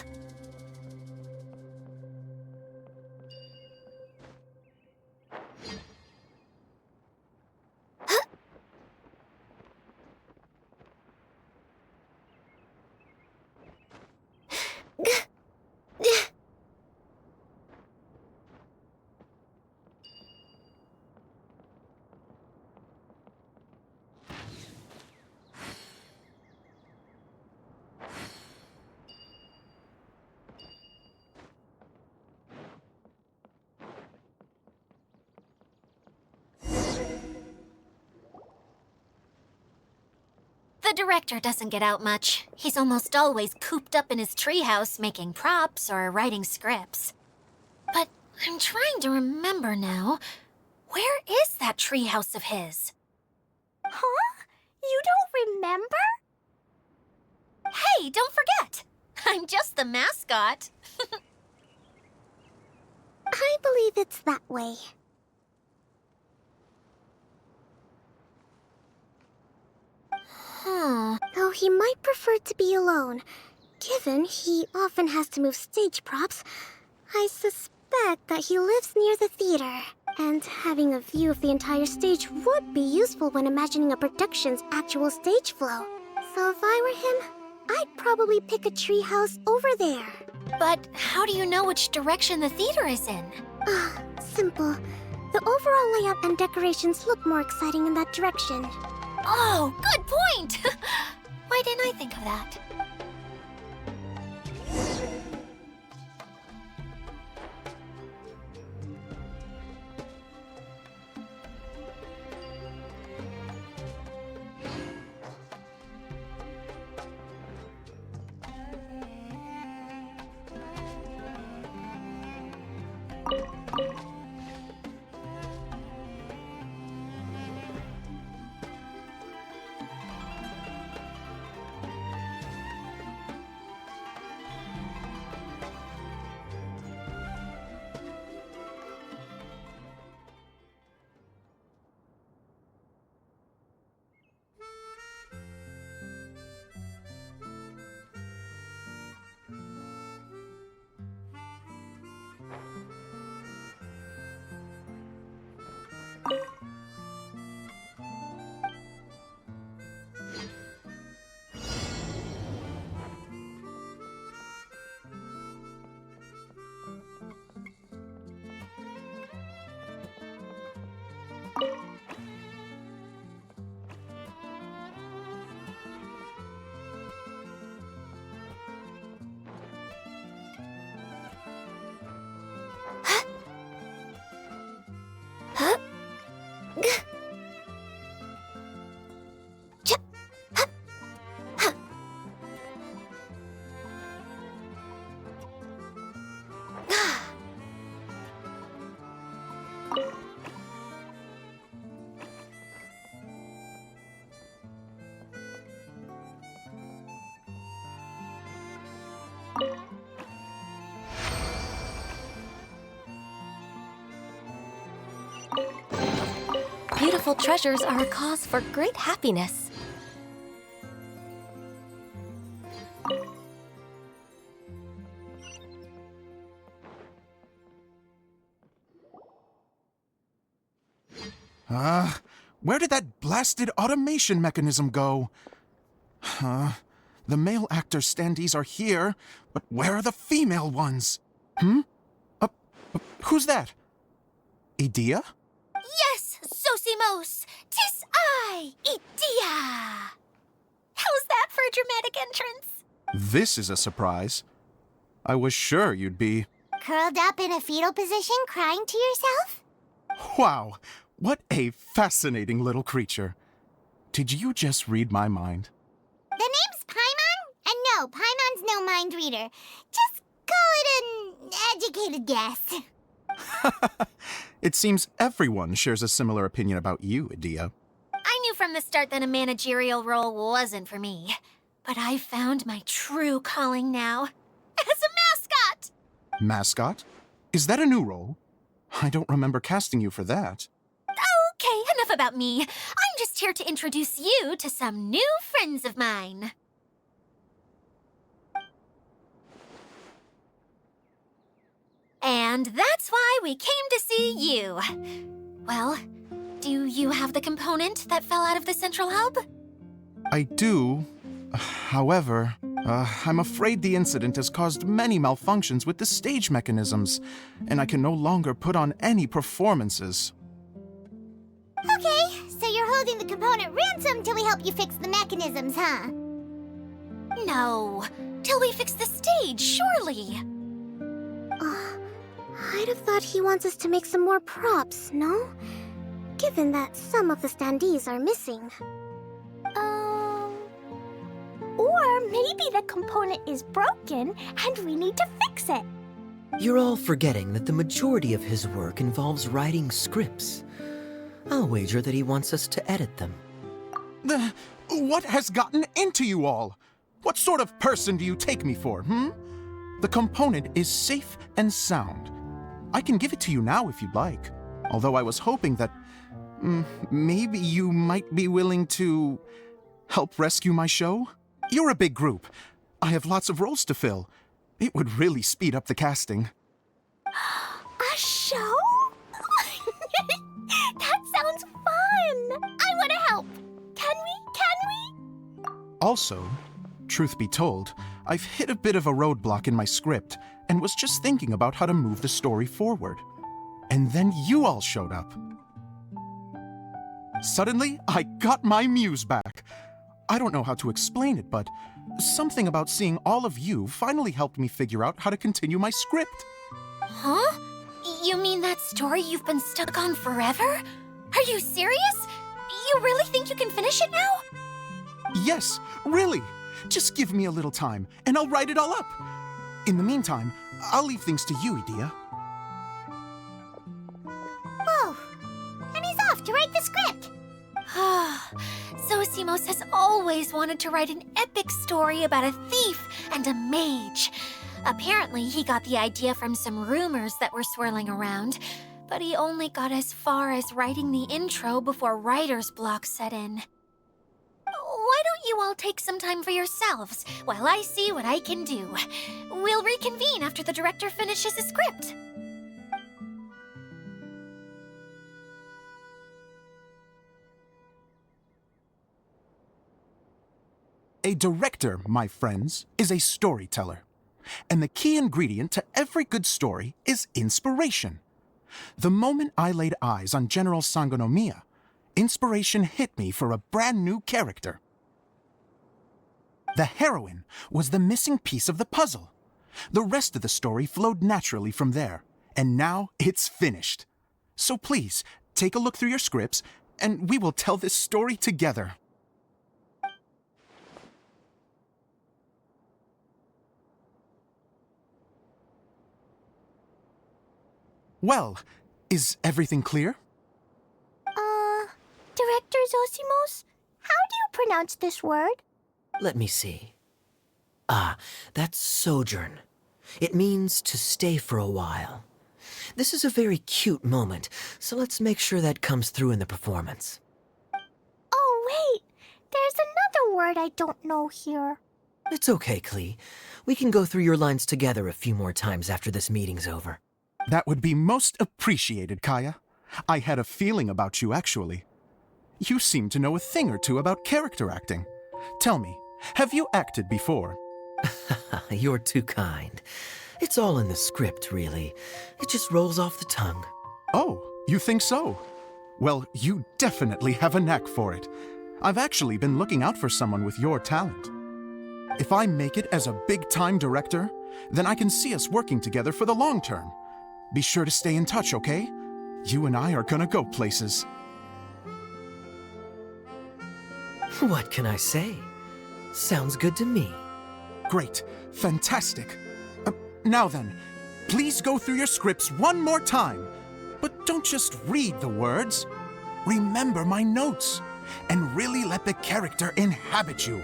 The director doesn't get out much. He's almost always cooped up in his treehouse making props or writing scripts. But I'm trying to remember now. Where is that treehouse of his? Huh? You don't remember? Hey, don't forget! I'm just the mascot. I believe it's that way. Though he might prefer to be alone, given he often has to move stage props, I suspect that he lives near the theater. And having a view of the entire stage would be useful when imagining a production's actual stage flow. So if I were him, I'd probably pick a treehouse over there. But how do you know which direction the theater is in? Simple. The overall layout and decorations look more exciting in that direction. Oh, good point! Why didn't I think of that? Beautiful treasures are a cause for great happiness. Where did that blasted automation mechanism go? The male actor standees are here, but where are the female ones? Who's that? Idea? Yes, Sosimos! 'Tis I, Idia! How's that for a dramatic entrance? This is a surprise. I was sure you'd be... Curled up in a fetal position, crying to yourself? Wow, what a fascinating little creature. Did you just read my mind? The name's Paimon? And no, Paimon's no mind reader. Just call it an educated guess. It seems everyone shares a similar opinion about you, Idea. I knew from the start that a managerial role wasn't for me. But I found my true calling now. As a mascot! Mascot? Is that a new role? I don't remember casting you for that. Okay, enough about me. I'm just here to introduce you to some new friends of mine. And that's why we came to see you. Well, do you have the component that fell out of the central hub? I do. However, I'm afraid the incident has caused many malfunctions with the stage mechanisms, and I can no longer put on any performances. Okay, so you're holding the component ransom till we help you fix the mechanisms, huh? No, till we fix the stage, surely. I'd have thought he wants us to make some more props, no? Given that some of the standees are missing. Or maybe the component is broken and we need to fix it. You're all forgetting that the majority of his work involves writing scripts. I'll wager that he wants us to edit them. What has gotten into you all? What sort of person do you take me for, The component is safe and sound. I can give it to you now if you'd like. Although I was hoping that maybe you might be willing to help rescue my show? You're a big group. I have lots of roles to fill. It would really speed up the casting. A show? That sounds fun! I want to help! Can we? Also, truth be told, I've hit a bit of a roadblock in my script and was just thinking about how to move the story forward. And then you all showed up. Suddenly, I got my muse back. I don't know how to explain it, but something about seeing all of you finally helped me figure out how to continue my script. Huh? You mean that story you've been stuck on forever? Are you serious? You really think you can finish it now? Yes, really. Just give me a little time, and I'll write it all up. In the meantime, I'll leave things to you, Edea. Whoa! And he's off to write the script! Zosimos has always wanted to write an epic story about a thief and a mage. Apparently, he got the idea from some rumors that were swirling around, but he only got as far as writing the intro before writer's block set in. Why don't you all take some time for yourselves while I see what I can do? We'll reconvene after the director finishes his script. A director, my friends, is a storyteller. And the key ingredient to every good story is inspiration. The moment I laid eyes on General Sangonomiya, inspiration hit me for a brand new character. The heroine was the missing piece of the puzzle. The rest of the story flowed naturally from there, and now it's finished. So please, take a look through your scripts, and we will tell this story together. Well, is everything clear? Director Zosimos, how do you pronounce this word? Let me see. That's sojourn. It means to stay for a while. This is a very cute moment, so let's make sure that comes through in the performance. Oh, wait! There's another word I don't know here. It's okay, Klee. We can go through your lines together a few more times after this meeting's over. That would be most appreciated, Kaya. I had a feeling about you, actually. You seem to know a thing or two about character acting. Tell me, have you acted before? You're too kind. It's all in the script, really. It just rolls off the tongue. Oh, you think so? Well, you definitely have a knack for it. I've actually been looking out for someone with your talent. If I make it as a big-time director, then I can see us working together for the long term. Be sure to stay in touch, okay? You and I are gonna go places. What can I say? Sounds good to me. Great. Fantastic. Now then, please go through your scripts one more time. But don't just read the words. Remember my notes, and really let the character inhabit you.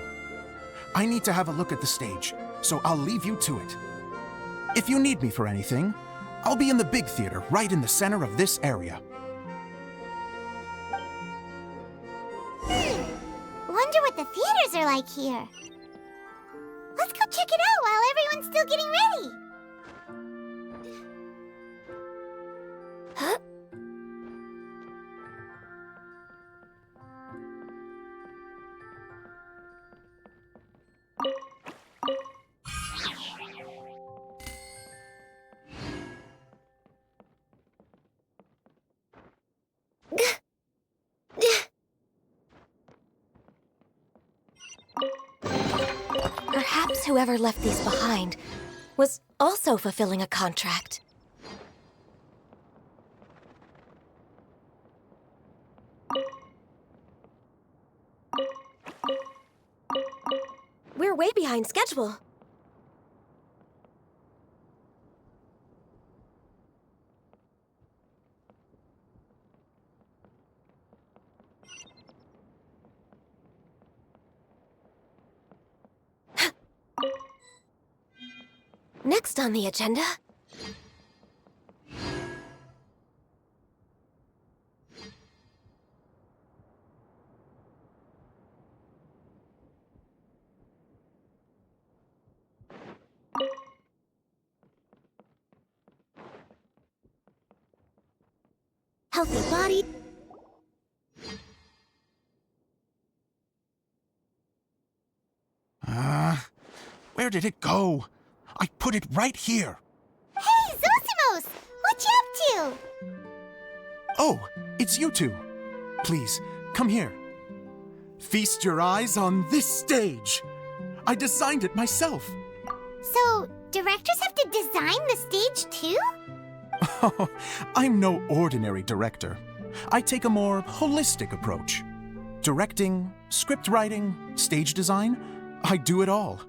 I need to have a look at the stage, so I'll leave you to it. If you need me for anything, I'll be in the big theater right in the center of this area. Wonder what the theaters are like here. Let's go check it out while everyone's still getting ready. guess whoever left these behind was also fulfilling a contract. We're way behind schedule. Next on the agenda... healthy body... Where did it go? I put it right here. Hey, Zosimos! What you up to? Oh, it's you two. Please, come here. Feast your eyes on this stage. I designed it myself. So, directors have to design the stage too? Oh, I'm no ordinary director. I take a more holistic approach. Directing, script writing, stage design, I do it all.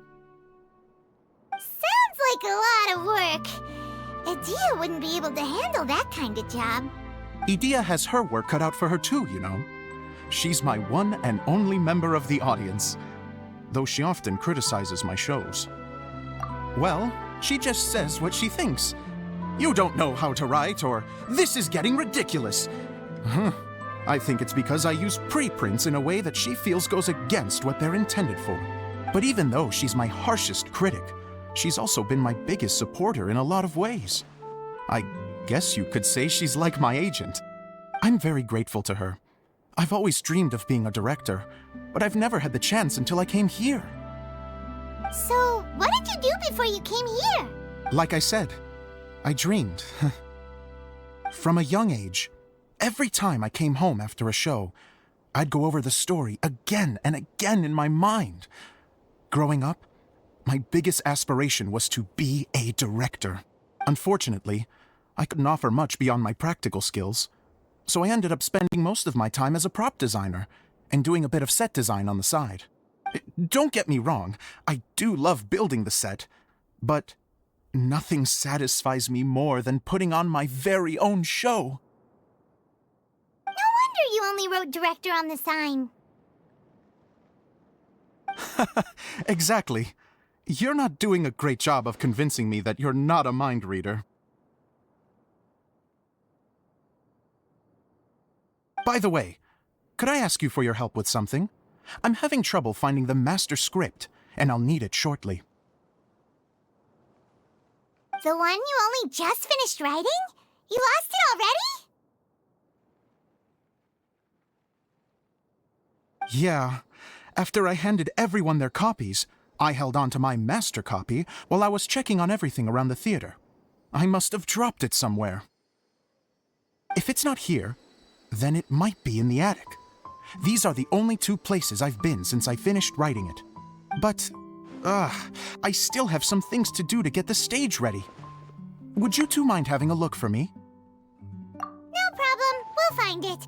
Sounds like a lot of work. Adia wouldn't be able to handle that kind of job. Edea has her work cut out for her too, you know. She's my one and only member of the audience, though she often criticizes my shows. Well, she just says what she thinks. You don't know how to write, or this is getting ridiculous. I think it's because I use preprints in a way that she feels goes against what they're intended for. But even though she's my harshest critic, she's also been my biggest supporter in a lot of ways. I guess you could say she's like my agent. I'm very grateful to her. I've always dreamed of being a director, but I've never had the chance until I came here. So, what did you do before you came here? Like I said, I dreamed. From a young age, every time I came home after a show, I'd go over the story again and again in my mind. Growing up, my biggest aspiration was to be a director. Unfortunately, I couldn't offer much beyond my practical skills, so I ended up spending most of my time as a prop designer and doing a bit of set design on the side. Don't get me wrong, I do love building the set, but nothing satisfies me more than putting on my very own show. No wonder you only wrote director on the sign. Exactly. You're not doing a great job of convincing me that you're not a mind reader. By the way, could I ask you for your help with something? I'm having trouble finding the master script, and I'll need it shortly. The one you only just finished writing? You lost it already? Yeah. After I handed everyone their copies, I held on to my master copy while I was checking on everything around the theater. I must have dropped it somewhere. If it's not here, then it might be in the attic. These are the only two places I've been since I finished writing it. But, I still have some things to do to get the stage ready. Would you two mind having a look for me? No problem. We'll find it.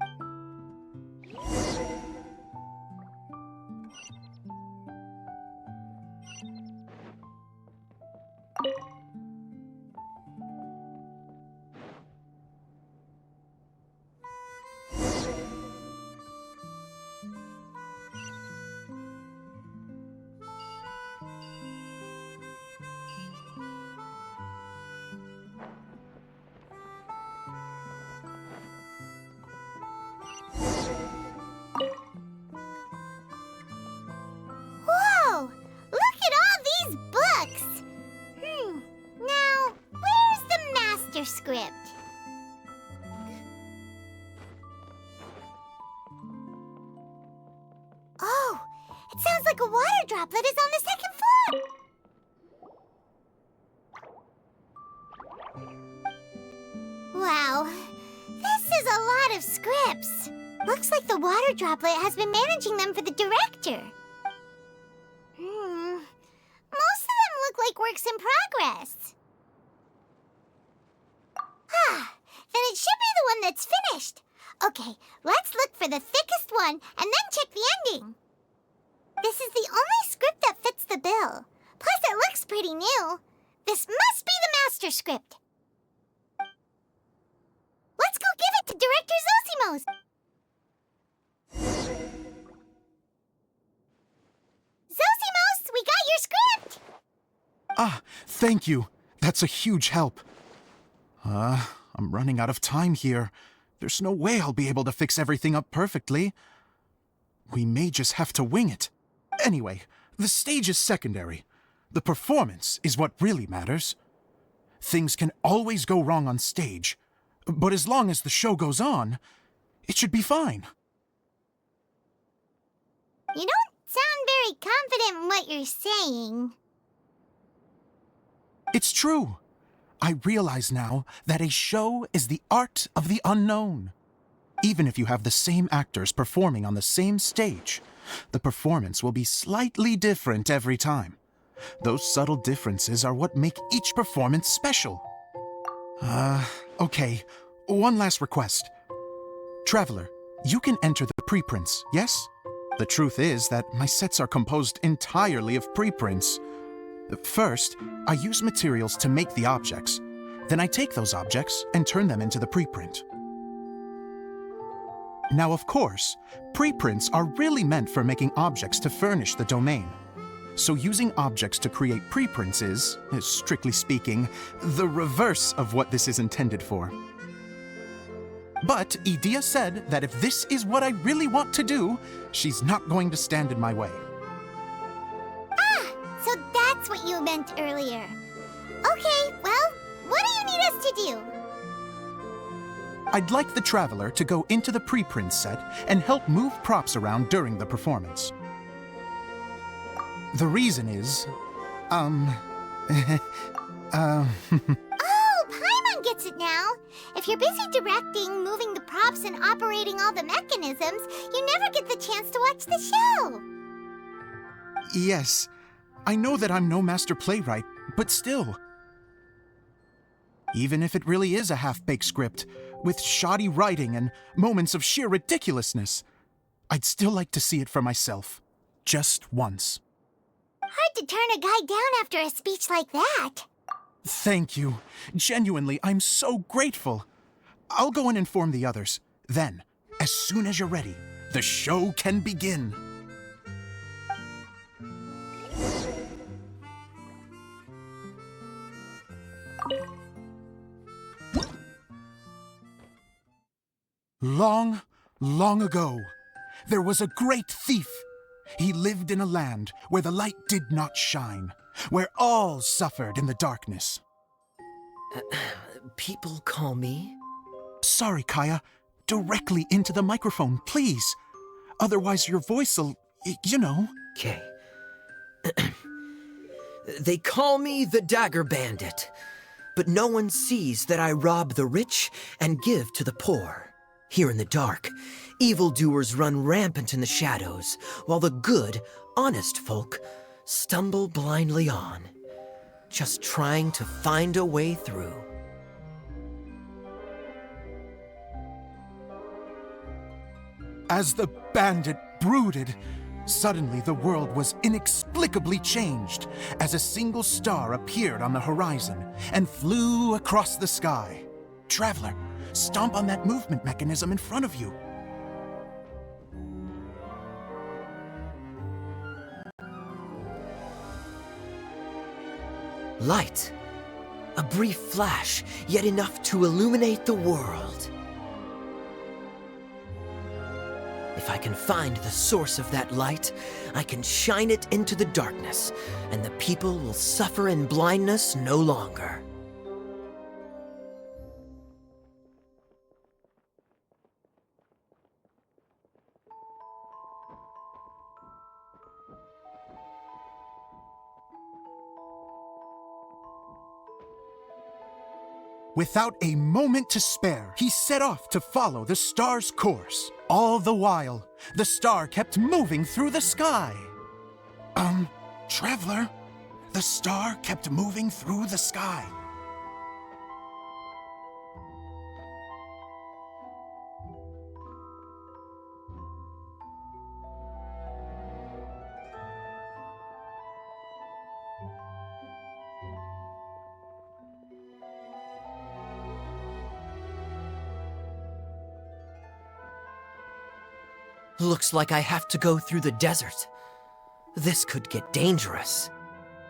Whoa! Look at all these books! Now, where's the master script? Oh, it sounds like a water droplet is on the second floor! Wow, this is a lot of scripts. Looks like the water droplet has been managing them for the director. Most one that's finished. Okay, let's look for the thickest one and then check the ending. This is the only script that fits the bill. Plus, it looks pretty new. This must be the master script. Let's go give it to Director Zosimos. Zosimos, we got your script! Ah, thank you. That's a huge help. I'm running out of time here. There's no way I'll be able to fix everything up perfectly. We may just have to wing it. Anyway, the stage is secondary. The performance is what really matters. Things can always go wrong on stage, but as long as the show goes on, it should be fine. You don't sound very confident in what you're saying. It's true. I realize now that a show is the art of the unknown. Even if you have the same actors performing on the same stage, the performance will be slightly different every time. Those subtle differences are what make each performance special. Okay. One last request. Traveler, you can enter the preprints, yes? The truth is that my sets are composed entirely of preprints. First, I use materials to make the objects. Then I take those objects and turn them into the preprint. Now, of course, preprints are really meant for making objects to furnish the domain. So using objects to create preprints is, strictly speaking, the reverse of what this is intended for. But Edea said that if this is what I really want to do, she's not going to stand in my way. So that's what you meant earlier. Okay, well, what do you need us to do? I'd like the Traveler to go into the preprint set and help move props around during the performance. The reason is, Oh, Paimon gets it now. If you're busy directing, moving the props, and operating all the mechanisms, you never get the chance to watch the show. Yes, I know that I'm no master playwright, but still. Even if it really is a half-baked script, with shoddy writing and moments of sheer ridiculousness, I'd still like to see it for myself. Just once. Hard to turn a guy down after a speech like that. Thank you. Genuinely, I'm so grateful. I'll go and inform the others. Then, as soon as you're ready, the show can begin. Long, long ago, there was a great thief. He lived in a land where the light did not shine, where all suffered in the darkness. People call me? Sorry, Kaya. Directly into the microphone, please. Otherwise your voice'll, you know. Okay. They call me the Dagger Bandit, but no one sees that I rob the rich and give to the poor. Here in the dark, evildoers run rampant in the shadows, while the good, honest folk stumble blindly on, just trying to find a way through. As the bandit brooded, suddenly the world was inexplicably changed as a single star appeared on the horizon and flew across the sky. Traveler, stomp on that movement mechanism in front of you. Light. A brief flash, yet enough to illuminate the world. If I can find the source of that light, I can shine it into the darkness, and the people will suffer in blindness no longer. Without a moment to spare, he set off to follow the star's course. All the while, the star kept moving through the sky. Traveler, the star kept moving through the sky. Looks like I have to go through the desert. This could get dangerous.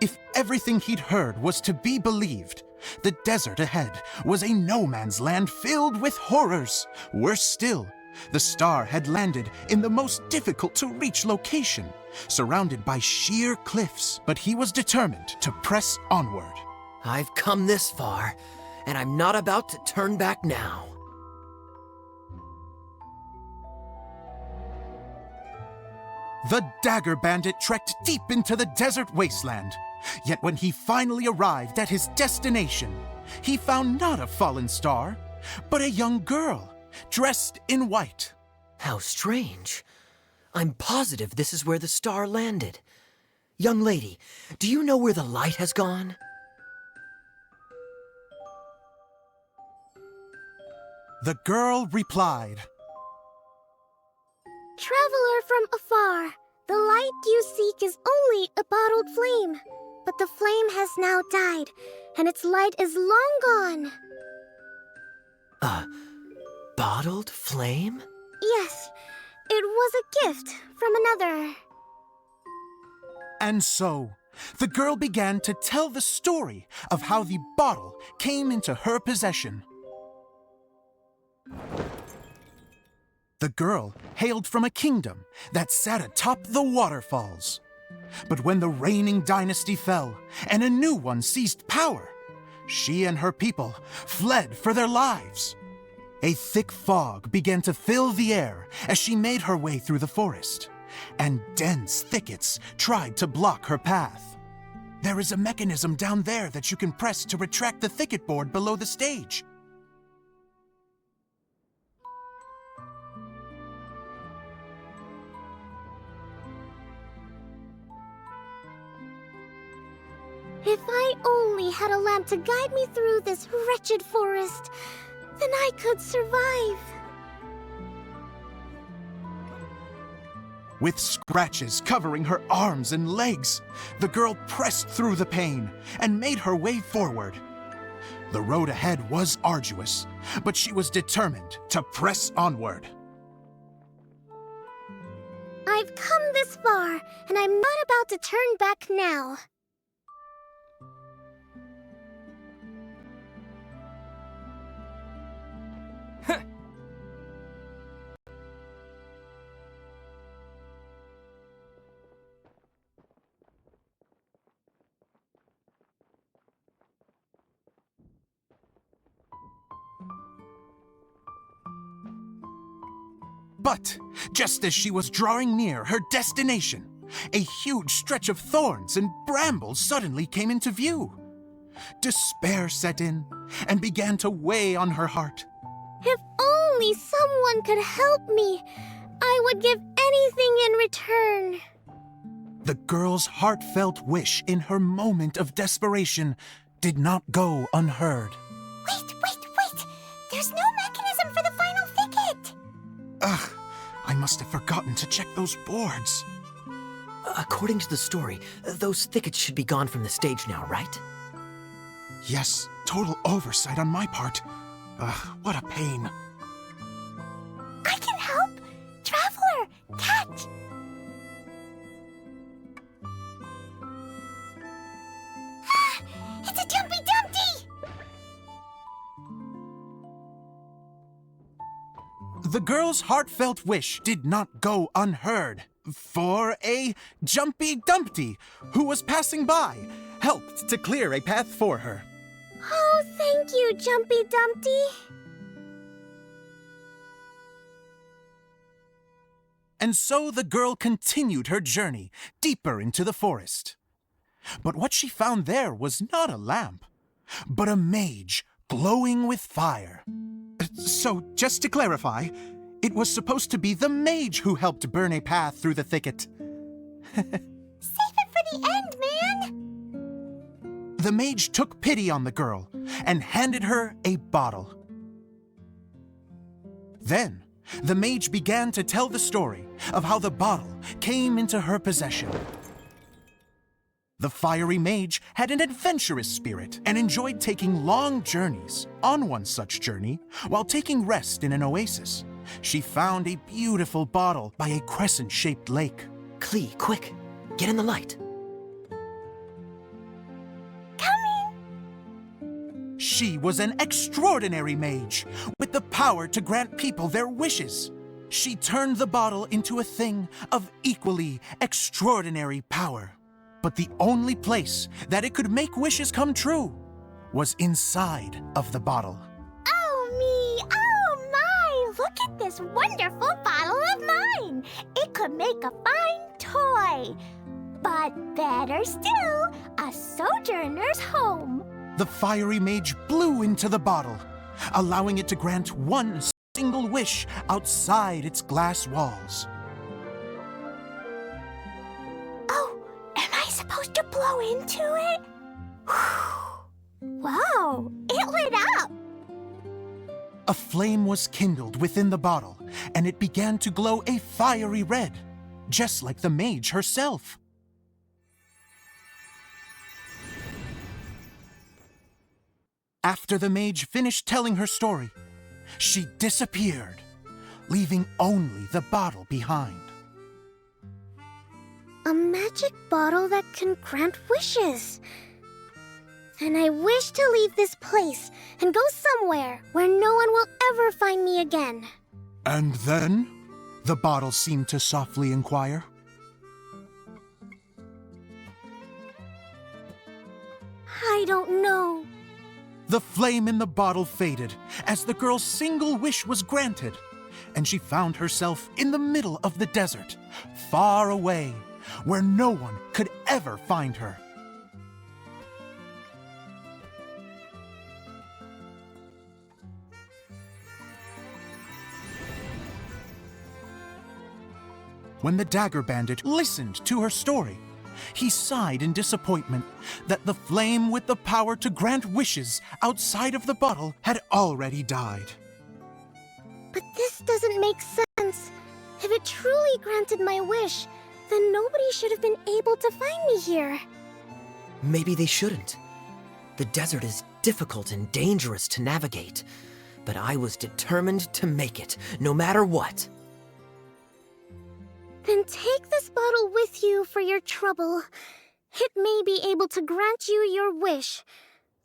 If everything he'd heard was to be believed, the desert ahead was a no-man's land filled with horrors. Worse still, the star had landed in the most difficult-to-reach location, surrounded by sheer cliffs, but he was determined to press onward. I've come this far, and I'm not about to turn back now. The Dagger Bandit trekked deep into the desert wasteland. Yet when he finally arrived at his destination, he found not a fallen star, but a young girl, dressed in white. How strange. I'm positive this is where the star landed. Young lady, do you know where the light has gone? The girl replied, Traveler from afar, the light you seek is only a bottled flame. But the flame has now died, and its light is long gone. A bottled flame? Yes, it was a gift from another. And so, the girl began to tell the story of how the bottle came into her possession. The girl hailed from a kingdom that sat atop the waterfalls. But when the reigning dynasty fell and a new one seized power, she and her people fled for their lives. A thick fog began to fill the air as she made her way through the forest, and dense thickets tried to block her path. There is a mechanism down there that you can press to retract the thicket board below the stage. If I only had a lamp to guide me through this wretched forest, then I could survive. With scratches covering her arms and legs, the girl pressed through the pain and made her way forward. The road ahead was arduous, but she was determined to press onward. I've come this far, and I'm not about to turn back now. But just as she was drawing near her destination, a huge stretch of thorns and brambles suddenly came into view. Despair set in and began to weigh on her heart. If only someone could help me, I would give anything in return. The girl's heartfelt wish in her moment of desperation did not go unheard. Wait! There's no mechanism for the final thicket! Ugh, I must have forgotten to check those boards. According to the story, those thickets should be gone from the stage now, right? Yes, total oversight on my part. Ugh, what a pain. I can help! Traveler, catch! Ah, it's a Jumpy Dumpty! The girl's heartfelt wish did not go unheard, for a Jumpy Dumpty, who was passing by, helped to clear a path for her. Oh, thank you, Jumpy Dumpty. And so the girl continued her journey deeper into the forest. But what she found there was not a lamp, but a mage glowing with fire. So, just to clarify, it was supposed to be the mage who helped burn a path through the thicket. Save it for the end, man! The mage took pity on the girl and handed her a bottle. Then, the mage began to tell the story of how the bottle came into her possession. The fiery mage had an adventurous spirit and enjoyed taking long journeys. On one such journey, while taking rest in an oasis, She found a beautiful bottle by a crescent-shaped lake. Klee, quick! Get in the light. She was an extraordinary mage, with the power to grant people their wishes. She turned the bottle into a thing of equally extraordinary power. But the only place that it could make wishes come true was inside of the bottle. Oh me! Oh my! Look at this wonderful bottle of mine! It could make a fine toy. But better still, a sojourner's home. The fiery mage blew into the bottle, allowing it to grant one single wish outside its glass walls. Oh, am I supposed to blow into it? Whoa, it lit up! A flame was kindled within the bottle, and it began to glow a fiery red, just like the mage herself. After the mage finished telling her story, she disappeared, leaving only the bottle behind. A magic bottle that can grant wishes. And I wish to leave this place and go somewhere where no one will ever find me again. And then? The bottle seemed to softly inquire. I don't know. The flame in the bottle faded as the girl's single wish was granted, and she found herself in the middle of the desert, far away, where no one could ever find her. When the dagger bandit listened to her story, he sighed in disappointment that the flame with the power to grant wishes outside of the bottle had already died. But this doesn't make sense. If it truly granted my wish, then nobody should have been able to find me here. Maybe they shouldn't. The desert is difficult and dangerous to navigate, but I was determined to make it, no matter what. Then take this bottle with you for your trouble. It may be able to grant you your wish,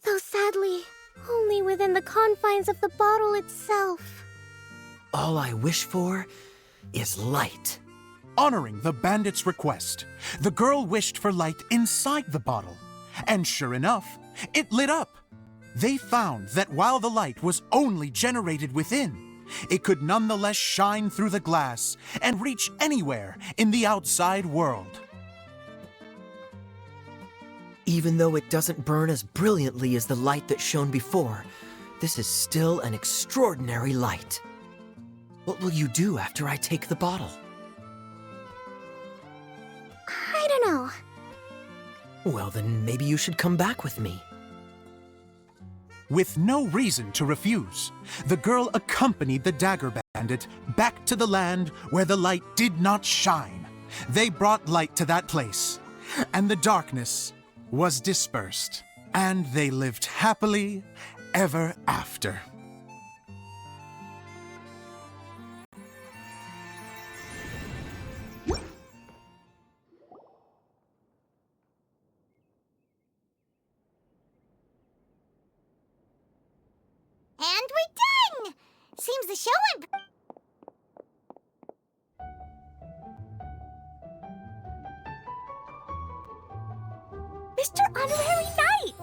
though sadly, only within the confines of the bottle itself. All I wish for is light. Honoring the bandit's request, the girl wished for light inside the bottle, and sure enough, it lit up. They found that while the light was only generated within, it could nonetheless shine through the glass and reach anywhere in the outside world. Even though it doesn't burn as brilliantly as the light that shone before, this is still an extraordinary light. What will you do after I take the bottle? I don't know. Well, then maybe you should come back with me. With no reason to refuse, the girl accompanied the dagger bandit back to the land where the light did not shine. They brought light to that place, and the darkness was dispersed, and they lived happily ever after. And we're done! Seems the show went... Mr. Honorary Knight!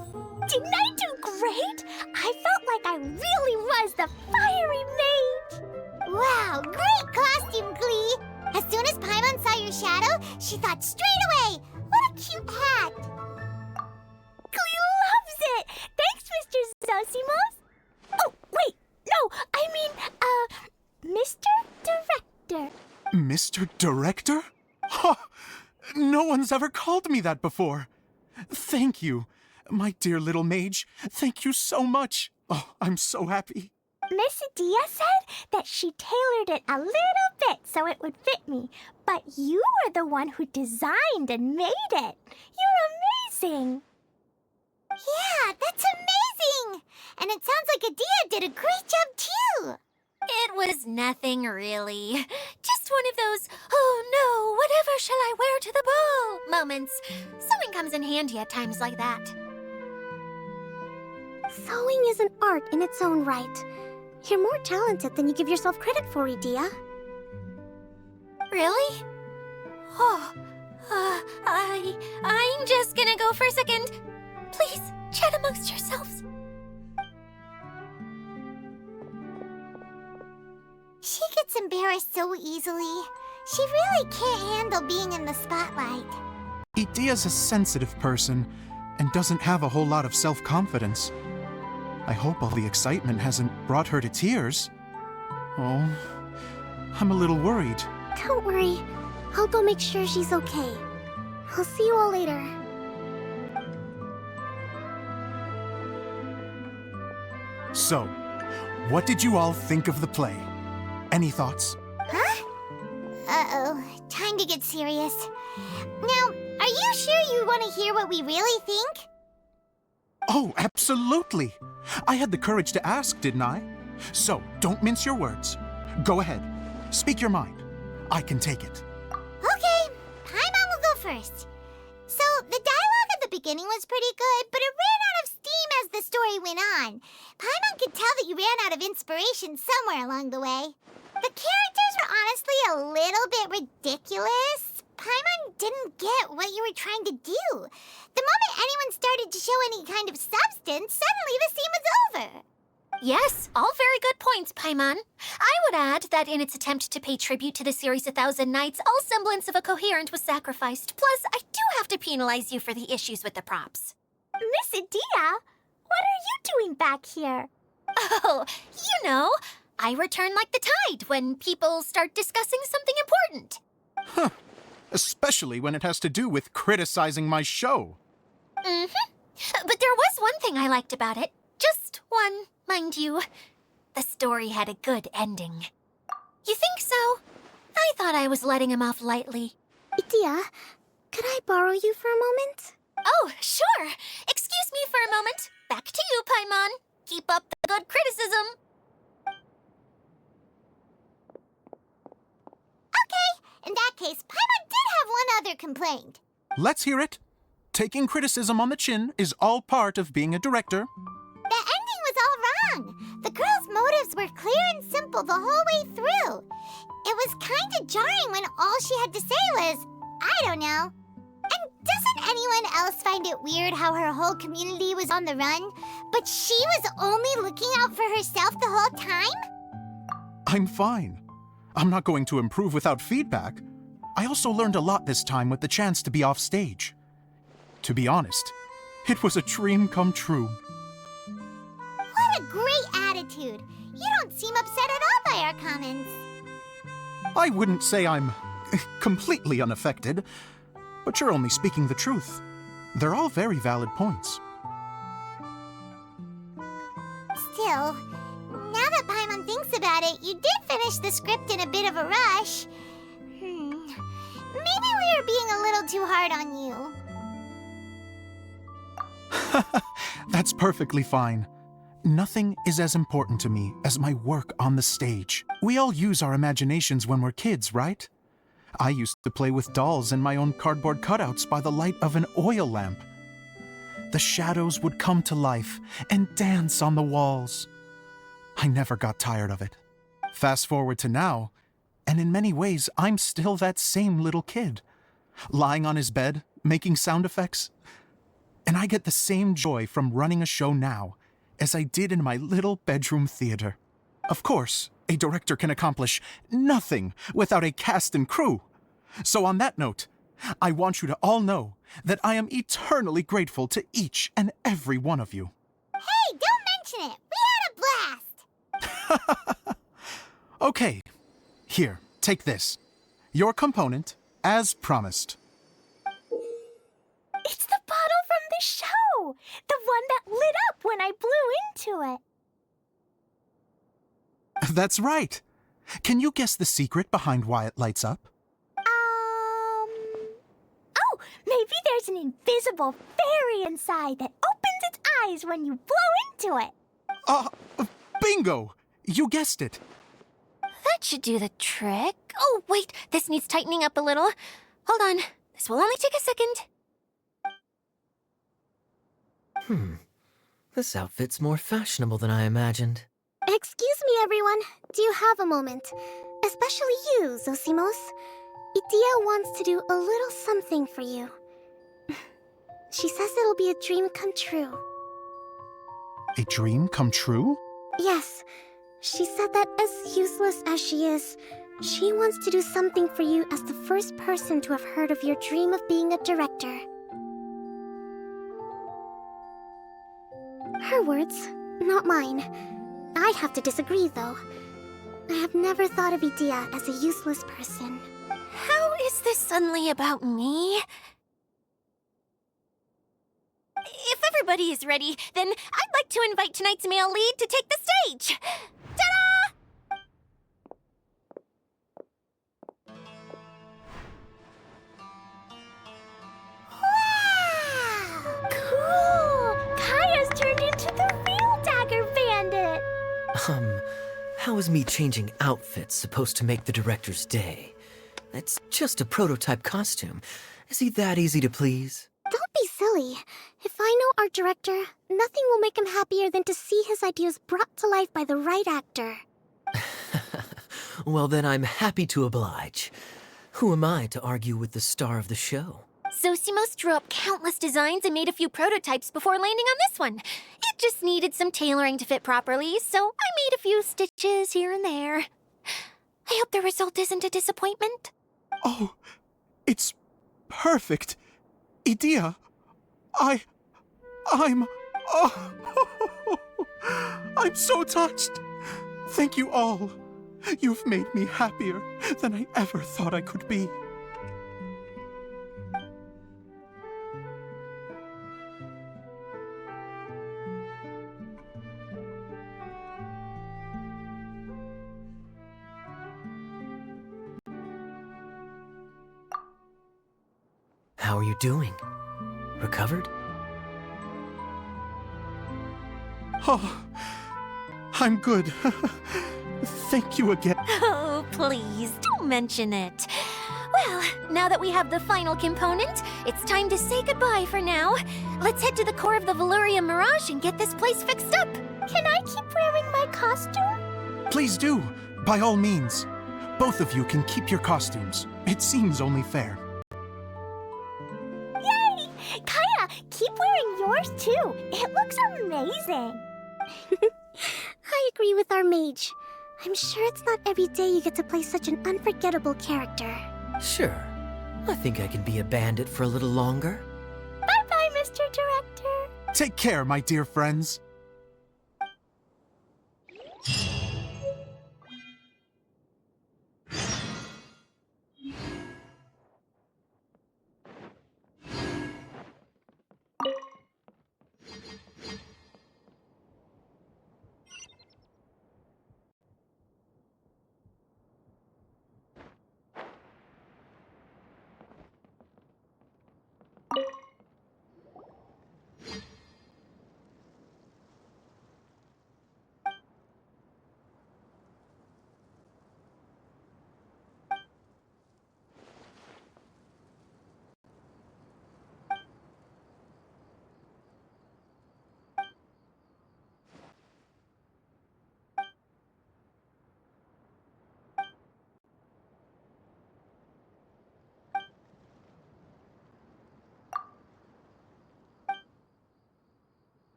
Didn't I do great? I felt like I really was the fiery mage! Wow, great costume, Klee! As soon as Paimon saw your shadow, she thought straight away, what a cute hat! Klee loves it! Thanks, Mr. Zosimos! Oh, wait! No, I mean, Mr. Director. Mr. Director? Ha! No one's ever called me that before. Thank you, my dear little mage. Thank you so much. Oh, I'm so happy. Miss Dia said that she tailored it a little bit so it would fit me, but you are the one who designed and made it. You're amazing. Yeah, that's amazing! And it sounds like Adia did a great job too! It was nothing really. Just one of those, oh no, whatever shall I wear to the ball moments. Sewing comes in handy at times like that. Sewing is an art in its own right. You're more talented than you give yourself credit for, Edea. Really? Oh, I'm just gonna go for a second. Please, chat amongst yourselves. She gets embarrassed so easily. She really can't handle being in the spotlight. Edea's a sensitive person and doesn't have a whole lot of self-confidence. I hope all the excitement hasn't brought her to tears. Oh, I'm a little worried. Don't worry. I'll go make sure she's okay. I'll see you all later. So, what did you all think of the play? Any thoughts? Huh? Uh-oh. Time to get serious. Now, are you sure you want to hear what we really think? Oh, absolutely! I had the courage to ask, didn't I? So, don't mince your words. Go ahead. Speak your mind. I can take it. Okay, Paimon will go first. So, the dialogue at the beginning was pretty good, but it ran out of steam as the story went on. Paimon could tell that you ran out of inspiration somewhere along the way. The characters were honestly a little bit ridiculous. Paimon didn't get what you were trying to do. The moment anyone started to show any kind of substance, suddenly the scene was over. Yes, all very good points, Paimon. I would add that in its attempt to pay tribute to the series 1,000 Nights, all semblance of a coherent was sacrificed. Plus, I do have to penalize you for the issues with the props. Miss Edea, what are you doing back here? Oh, you know, I return like the tide when people start discussing something important. Huh. Especially when it has to do with criticizing my show. Mm-hmm. But there was one thing I liked about it. Just one, mind you. The story had a good ending. You think so? I thought I was letting him off lightly. Edea, could I borrow you for a moment? Oh, sure. Excuse me for a moment. Back to you, Paimon. Keep up the good criticism. Okay, in that case, Paimon did have one other complaint. Let's hear it. Taking criticism on the chin is all part of being a director. The ending was all wrong. The girl's motives were clear and simple the whole way through. It was kind of jarring when all she had to say was, I don't know. And doesn't anyone else find it weird how her whole community was on the run, but she was only looking out for herself the whole time? I'm fine. I'm not going to improve without feedback. I also learned a lot this time with the chance to be off stage. To be honest, it was a dream come true. What a great attitude. You don't seem upset at all by our comments. I wouldn't say I'm completely unaffected, but you're only speaking the truth. They're all very valid points. Still, now that Paimon thinks about it, you did finish the script in a bit of a rush. Maybe we were being a little too hard on you. That's perfectly fine. Nothing is as important to me as my work on the stage. We all use our imaginations when we're kids, right? I used to play with dolls and my own cardboard cutouts by the light of an oil lamp. The shadows would come to life and dance on the walls. I never got tired of it. Fast forward to now, and in many ways, I'm still that same little kid, lying on his bed, making sound effects. And I get the same joy from running a show now as I did in my little bedroom theater. Of course, a director can accomplish nothing without a cast and crew. So on that note, I want you to all know that I am eternally grateful to each and every one of you. Hey, don't mention it. We had a blast. Okay, here, take this. Your component, as promised. It's the bottle from the show! The one that lit up when I blew into it. That's right. Can you guess the secret behind why it lights up? Oh, maybe there's an invisible fairy inside that opens its eyes when you blow into it. Bingo! You guessed it. That should do the trick. Oh, wait, this needs tightening up a little. Hold on, this will only take a second. This outfit's more fashionable than I imagined. Excuse me, everyone. Do you have a moment? Especially you, Zosimos. Idia wants to do a little something for you. She says it'll be a dream come true. A dream come true? Yes. She said that as useless as she is, she wants to do something for you as the first person to have heard of your dream of being a director. Her words, not mine. I'd have to disagree, though. I have never thought of Idia as a useless person. How is this suddenly about me? If everybody is ready, then I'd like to invite tonight's male lead to take the stage. Ta-da! Wow! Cool! Kaya's turned into the real Dagger Bandit! How is me changing outfits supposed to make the director's day? It's just a prototype costume. Is he that easy to please? Don't be silly. If I know our director, nothing will make him happier than to see his ideas brought to life by the right actor. Well, then I'm happy to oblige. Who am I to argue with the star of the show? Zosimos drew up countless designs and made a few prototypes before landing on this one. It just needed some tailoring to fit properly, so I made a few stitches here and there. I hope the result isn't a disappointment. Oh, it's perfect. Idia, I'm... Oh, I'm so touched. Thank you all. You've made me happier than I ever thought I could be. How are you doing? Recovered? Oh, I'm good. Thank you again. Oh, please, don't mention it. Well, now that we have the final component, it's time to say goodbye for now. Let's head to the core of the Valuria Mirage and get this place fixed up. Can I keep wearing my costume? Please do, by all means. Both of you can keep your costumes. It seems only fair. Yay! Kaya, keep wearing yours too. It looks amazing. I agree with our mage. I'm sure it's not every day you get to play such an unforgettable character. Sure. I think I can be a bandit for a little longer. Bye-bye, Mr. Director. Take care, my dear friends.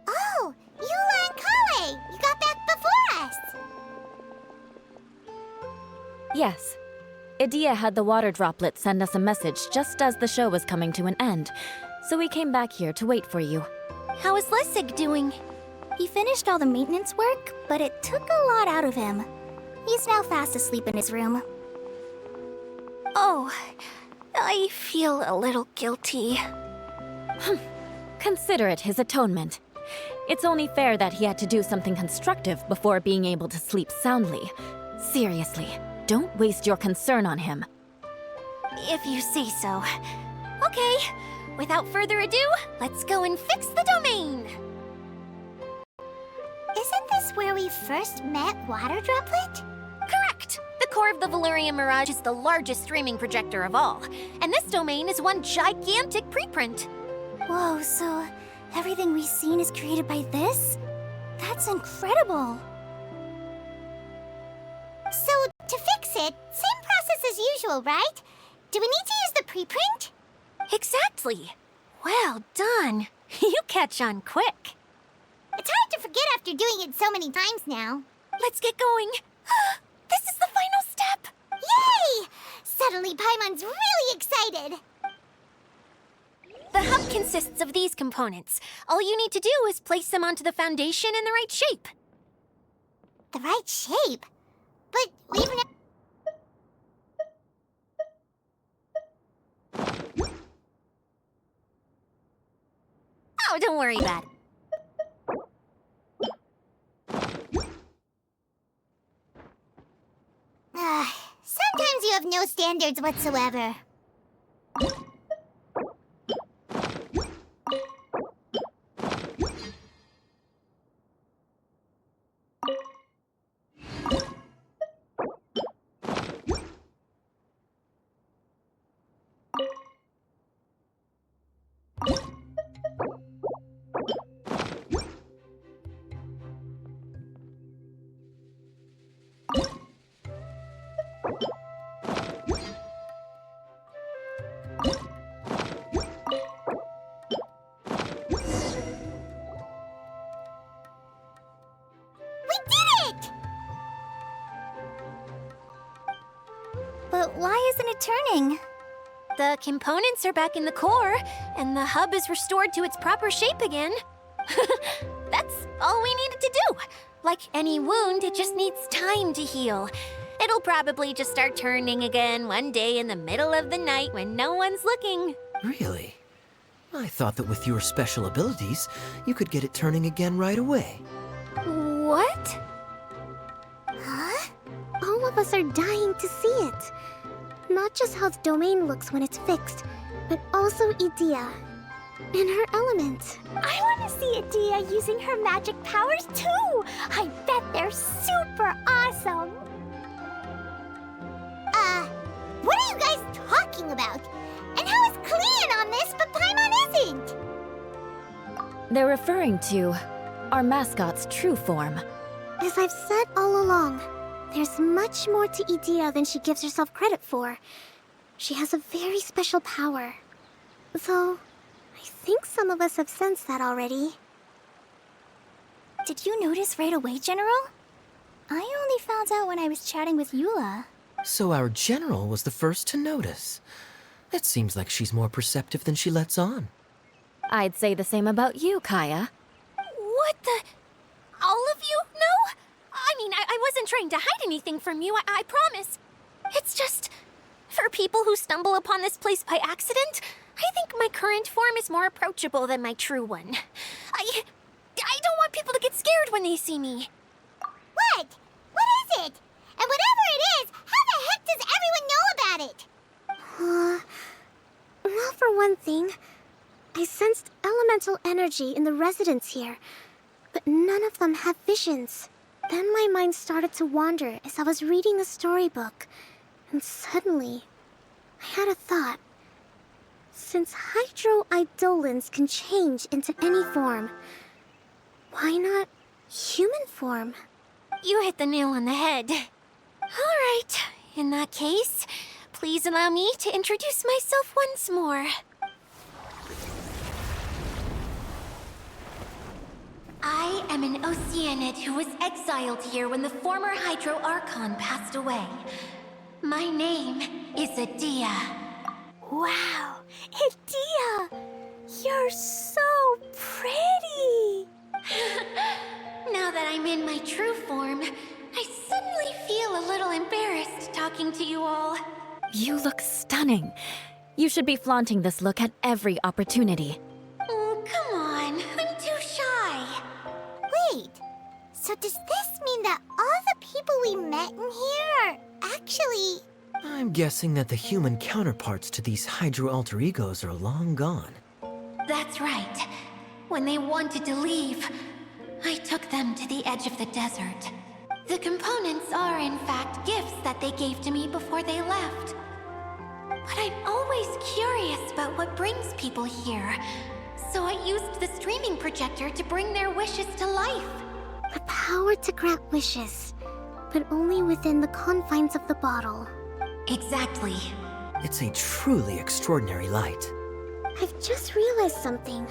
Oh, Eula and Kale! You got back before us! Yes. Idia had the water droplet send us a message just as the show was coming to an end, so we came back here to wait for you. How is Lessig doing? He finished all the maintenance work, but it took a lot out of him. He's now fast asleep in his room. Oh, I feel a little guilty. Consider it his atonement. It's only fair that he had to do something constructive before being able to sleep soundly. Seriously, don't waste your concern on him. If you say so. Okay, without further ado, let's go and fix the domain! Isn't this where we first met Water Droplet? Correct! The core of the Valyria Mirage is the largest streaming projector of all, and this domain is one gigantic preprint. Whoa, so everything we've seen is created by this? That's incredible! So, to fix it, same process as usual, right? Do we need to use the preprint? Exactly! Well done! You catch on quick. It's hard to forget after doing it so many times now. Let's get going. This is the final step! Yay! Suddenly Paimon's really excited. The hub consists of these components. All you need to do is place them onto the foundation in the right shape. The right shape? But we've never... Oh, don't worry about it. Sometimes you have no standards whatsoever. But why isn't it turning? The components are back in the core, and the hub is restored to its proper shape again. That's all we needed to do. Like any wound, it just needs time to heal. It'll probably just start turning again one day in the middle of the night when no one's looking. Really? I thought that with your special abilities, you could get it turning again right away. What? Huh? All of us are dying to see it. Not just how the domain looks when it's fixed, but also Idia. In her element. I want to see Adia using her magic powers too! I bet they're super awesome! What are you guys talking about? And how is Kleon on this, but Paimon isn't? They're referring to our mascot's true form. As I've said all along, there's much more to Idea than she gives herself credit for. She has a very special power. Though, I think some of us have sensed that already. Did you notice right away, General? I only found out when I was chatting with Eula. So our general was the first to notice. It seems like she's more perceptive than she lets on. I'd say the same about you, Kaya. What the? All of you? No? I mean, I wasn't trying to hide anything from you, I promise. It's just, for people who stumble upon this place by accident, I think my current form is more approachable than my true one. I don't want people to get scared when they see me. What? What is it? And whatever it is, how the heck does everyone know about it? Well, for one thing, I sensed elemental energy in the residents here, but none of them have visions. Then my mind started to wander as I was reading a storybook, and suddenly, I had a thought. Since hydroidolins can change into any form, why not human form? You hit the nail on the head. All right, in that case, please allow me to introduce myself once more. I am an Oceanid who was exiled here when the former Hydro Archon passed away. My name is Adia. Wow, Idea! You're so pretty! Now that I'm in my true form, I suddenly feel a little embarrassed talking to you all. You look stunning. You should be flaunting this look at every opportunity. Oh, come on. I'm too shy. Wait, so does this mean that all the people we met in here are actually... I'm guessing that the human counterparts to these Hydro alter egos are long gone. That's right. When they wanted to leave, I took them to the edge of the desert. The components are, in fact, gifts that they gave to me before they left. But I'm always curious about what brings people here, so I used the streaming projector to bring their wishes to life. The power to grant wishes, but only within the confines of the bottle. Exactly. It's a truly extraordinary light. I've just realized something.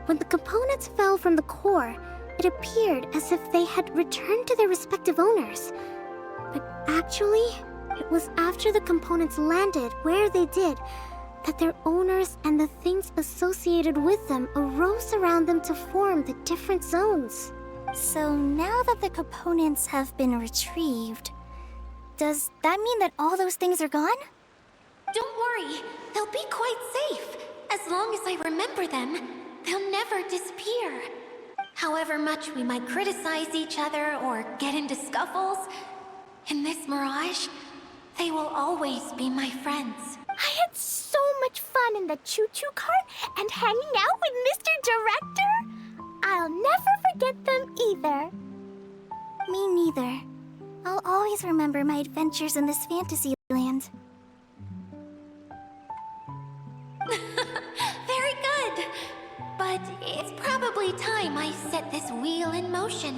When the components fell from the core, it appeared as if they had returned to their respective owners. But actually, it was after the components landed where they did that their owners and the things associated with them arose around them to form the different zones. So now that the components have been retrieved, does that mean that all those things are gone? Don't worry, they'll be quite safe. As long as I remember them, they'll never disappear. However much we might criticize each other or get into scuffles, in this mirage, they will always be my friends. I had so much fun in the choo-choo cart and hanging out with Mr. Director. I'll never forget them either. Me neither. I'll always remember my adventures in this fantasy land. Very good. But it's probably time I set this wheel in motion.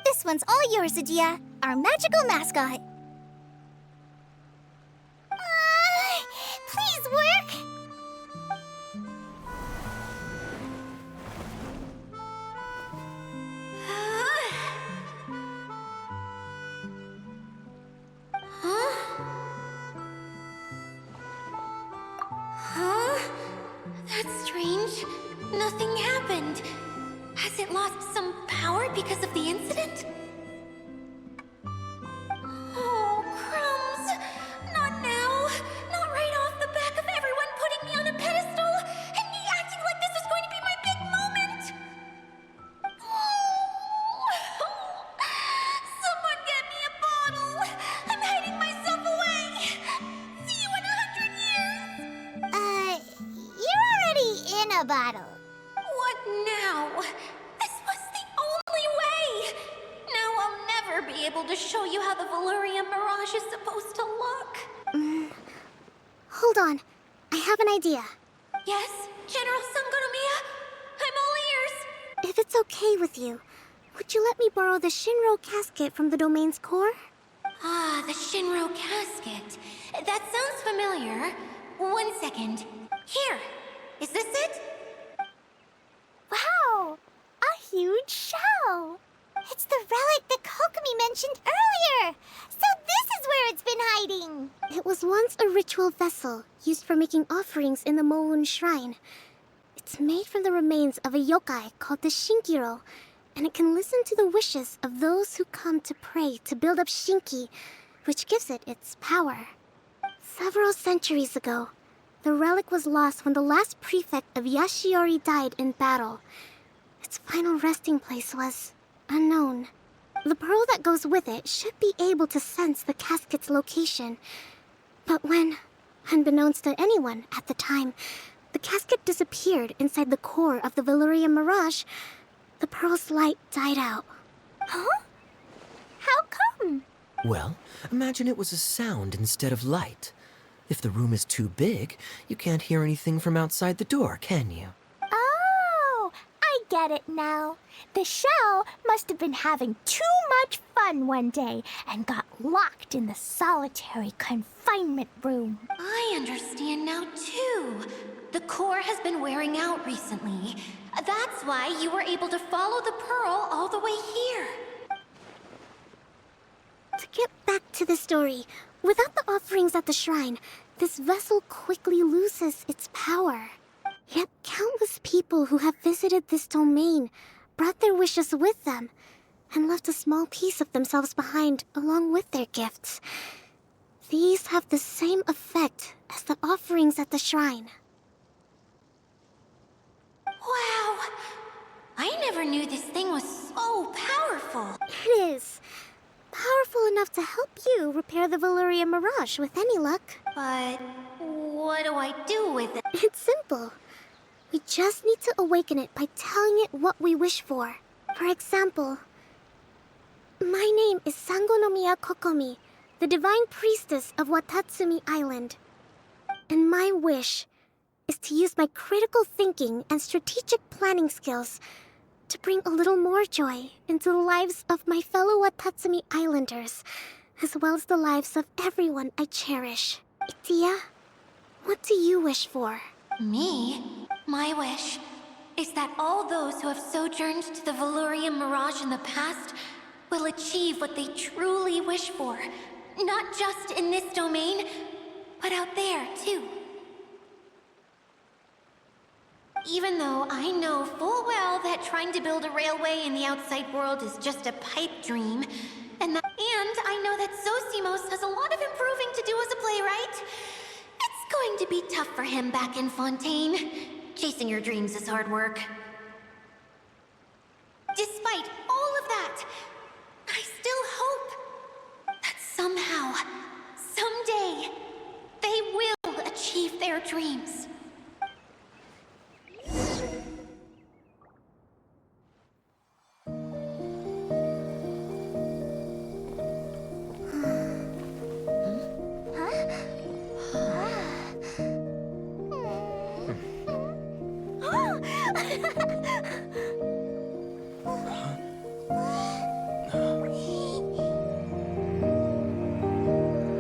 This one's all yours, Adia, our magical mascot. Please work. That's strange. Nothing happened. Has it lost some power because of the incident? Oh, crumbs! Not now! Not right off the back of everyone putting me on a pedestal and me acting like this is going to be my big moment! Someone get me a bottle! I'm hiding myself away! See you in 100 years! You're already in a bottle. What now? This was the only way! Now I'll never be able to show you how the Valyria Mirage is supposed to look. Hold on. I have an idea. Yes, General Sangonomiya? I'm all ears! If it's okay with you, Would you let me borrow the Shinro casket from the domain's core? Ah, the Shinro casket. That sounds familiar. 1 second. Here. Is this it? Wow! A huge shell! It's the relic that Kokomi mentioned earlier! So this is where it's been hiding! It was once a ritual vessel used for making offerings in the Moon Shrine. It's made from the remains of a yokai called the Shinkiro, and it can listen to the wishes of those who come to pray to build up Shinki, which gives it its power. Several centuries ago, the relic was lost when the last prefect of Yashiori died in battle. Its final resting place was unknown. The pearl that goes with it should be able to sense the casket's location. But when, unbeknownst to anyone at the time, the casket disappeared inside the core of the Valyria Mirage, the pearl's light died out. Huh? How come? Well, imagine it was a sound instead of light. If the room is too big, you can't hear anything from outside the door, can you? Oh, I get it now. The shell must have been having too much fun one day and got locked in the solitary confinement room. I understand now, too. The core has been wearing out recently. That's why you were able to follow the pearl all the way here. To get back to the story, without the offerings at the shrine, this vessel quickly loses its power. Yet countless people who have visited this domain brought their wishes with them and left a small piece of themselves behind along with their gifts. These have the same effect as the offerings at the shrine. Wow! I never knew this thing was so powerful. It is. Powerful enough to help you repair the Valyria Mirage with any luck. But what do I do with it? It's simple. We just need to awaken it by telling it what we wish for. For example, my name is Sangonomiya Kokomi, the divine priestess of Watatsumi Island. And my wish is to use my critical thinking and strategic planning skills to bring a little more joy into the lives of my fellow Watatsumi Islanders, as well as the lives of everyone I cherish. Itia, what do you wish for? Me? My wish is that all those who have sojourned to the Valyria Mirage in the past will achieve what they truly wish for. Not just in this domain, but out there, too. Even though I know full well that trying to build a railway in the outside world is just a pipe dream, and I know that Zosimos has a lot of improving to do as a playwright, it's going to be tough for him back in Fontaine. Chasing your dreams is hard work. Despite all of that, I still hope that somehow, someday, they will achieve their dreams.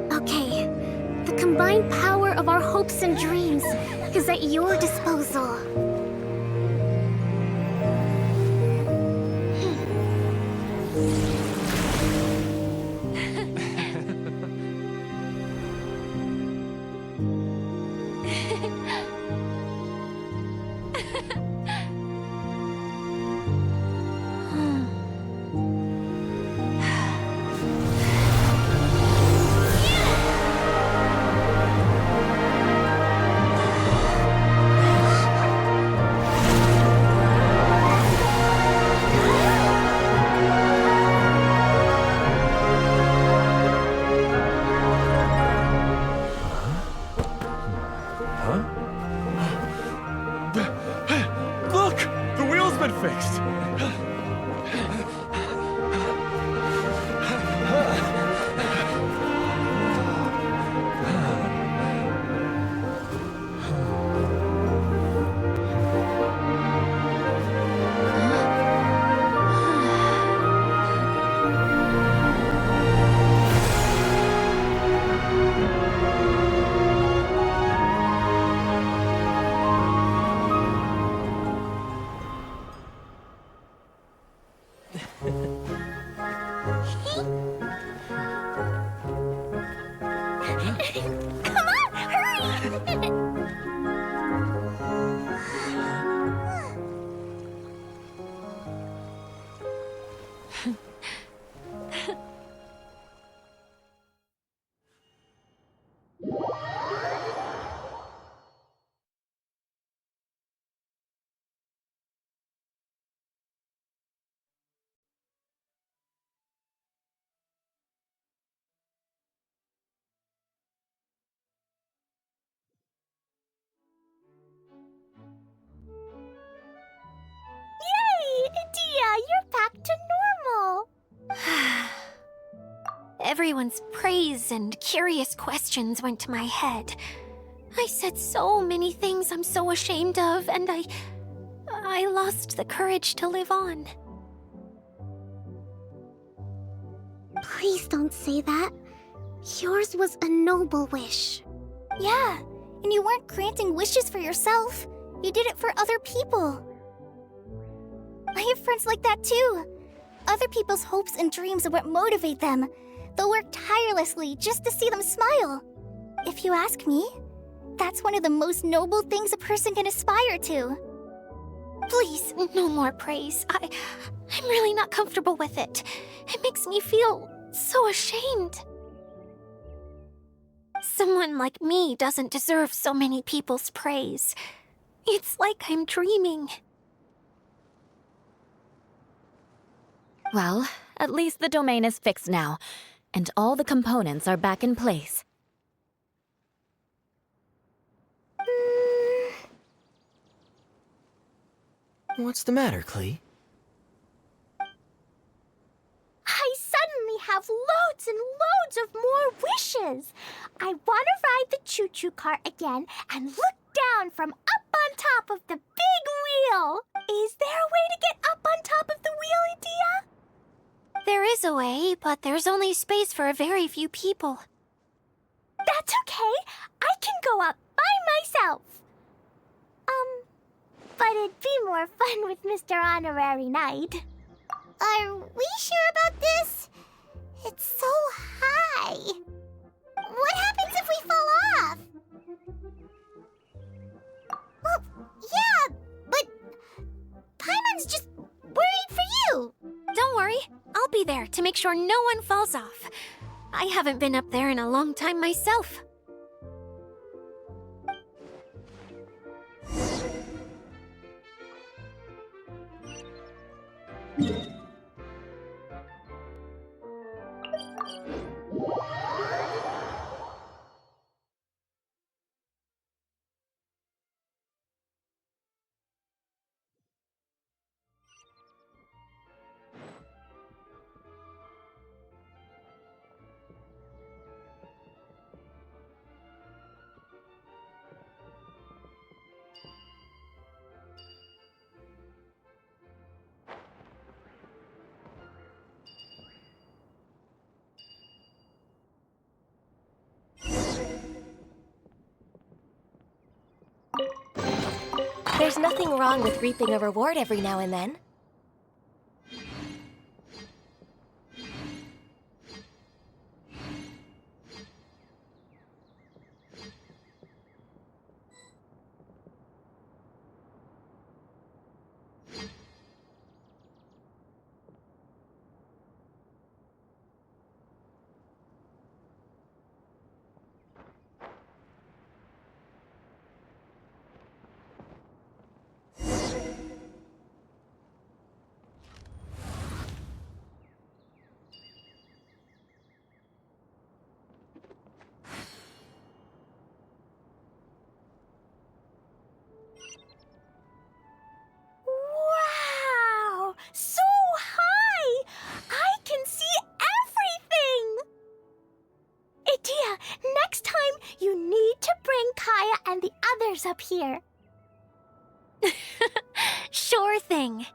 Okay, the combined power of our hopes and dreams is at your disposal. Look! The wheel's been fixed! Everyone's praise and curious questions went to my head. I said so many things I'm so ashamed of, and I lost the courage to live on. Please don't say that. Yours was a noble wish. Yeah, and you weren't granting wishes for yourself. You did it for other people. I have friends like that too. Other people's hopes and dreams are what motivate them. They'll work tirelessly just to see them smile. If you ask me, that's one of the most noble things a person can aspire to. Please, no more praise. I'm really not comfortable with it. It makes me feel so ashamed. Someone like me doesn't deserve so many people's praise. It's like I'm dreaming. Well, at least the domain is fixed now, and all the components are back in place. What's the matter, Klee? I suddenly have loads and loads of more wishes. I want to ride the choo-choo cart again and look down from up on top of the big wheel. Is there a way to get up on top of the wheel, Edea? There is a way, but there's only space for a very few people. That's okay. I can go up by myself. But it'd be more fun with Mr. Honorary Knight. Are we sure about this? It's so high. What happens if we fall off? Well, yeah, but Paimon's just worried for you. Don't worry, I'll be there to make sure no one falls off. I haven't been up there in a long time myself. There's nothing wrong with reaping a reward every now and then. Wow! So high! I can see everything! Edea, next time you need to bring Kaya and the others up here. Sure thing.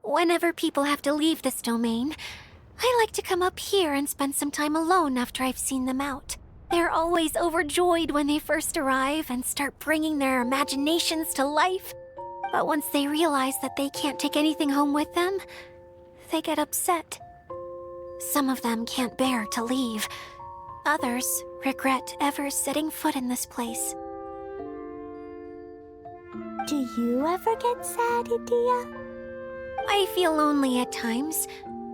Whenever people have to leave this domain, I like to come up here and spend some time alone after I've seen them out. They're always overjoyed when they first arrive and start bringing their imaginations to life. But once they realize that they can't take anything home with them, they get upset. Some of them can't bear to leave. Others regret ever setting foot in this place. Do you ever get sad, Edea? I feel lonely at times,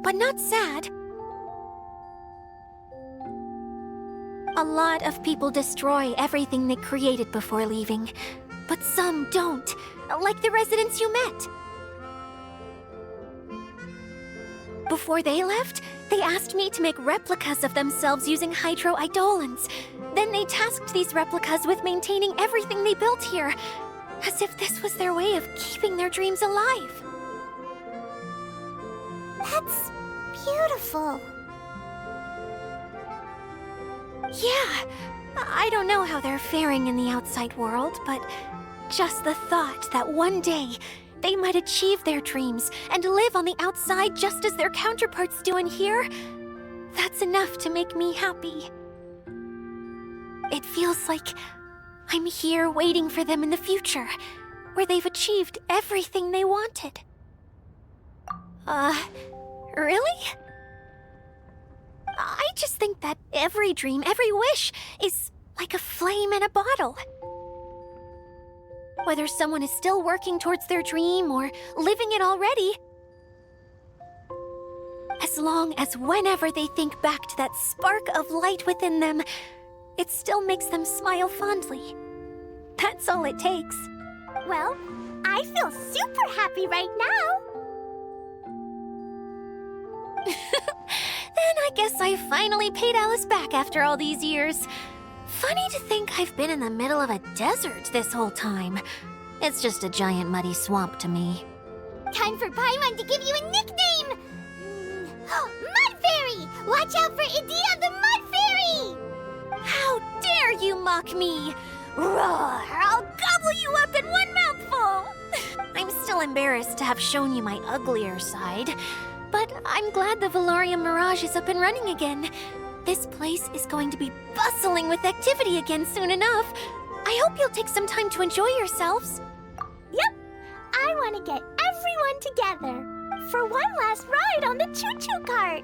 but not sad. A lot of people destroy everything they created before leaving, but some don't, like the residents you met. Before they left, they asked me to make replicas of themselves using hydroidolins. Then they tasked these replicas with maintaining everything they built here, as if this was their way of keeping their dreams alive. That's beautiful. Yeah, I don't know how they're faring in the outside world, but just the thought that one day they might achieve their dreams and live on the outside just as their counterparts do in here, that's enough to make me happy. It feels like I'm here waiting for them in the future, where they've achieved everything they wanted. Really? I just think that every dream, every wish, is like a flame in a bottle. Whether someone is still working towards their dream or living it already, as long as whenever they think back to that spark of light within them, it still makes them smile fondly. That's all it takes. Well, I feel super happy right now. Then I guess I finally paid Alice back after all these years. Funny to think I've been in the middle of a desert this whole time. It's just a giant muddy swamp to me. Time for Paimon to give you a nickname! Mud Fairy! Watch out for Idea the Mud Fairy! How dare you mock me! Roar! I'll gobble you up in one mouthful! I'm still embarrassed to have shown you my uglier side, but I'm glad the Valorium Mirage is up and running again. This place is going to be bustling with activity again soon enough. I hope you'll take some time to enjoy yourselves. Yep, I want to get everyone together for one last ride on the choo-choo cart.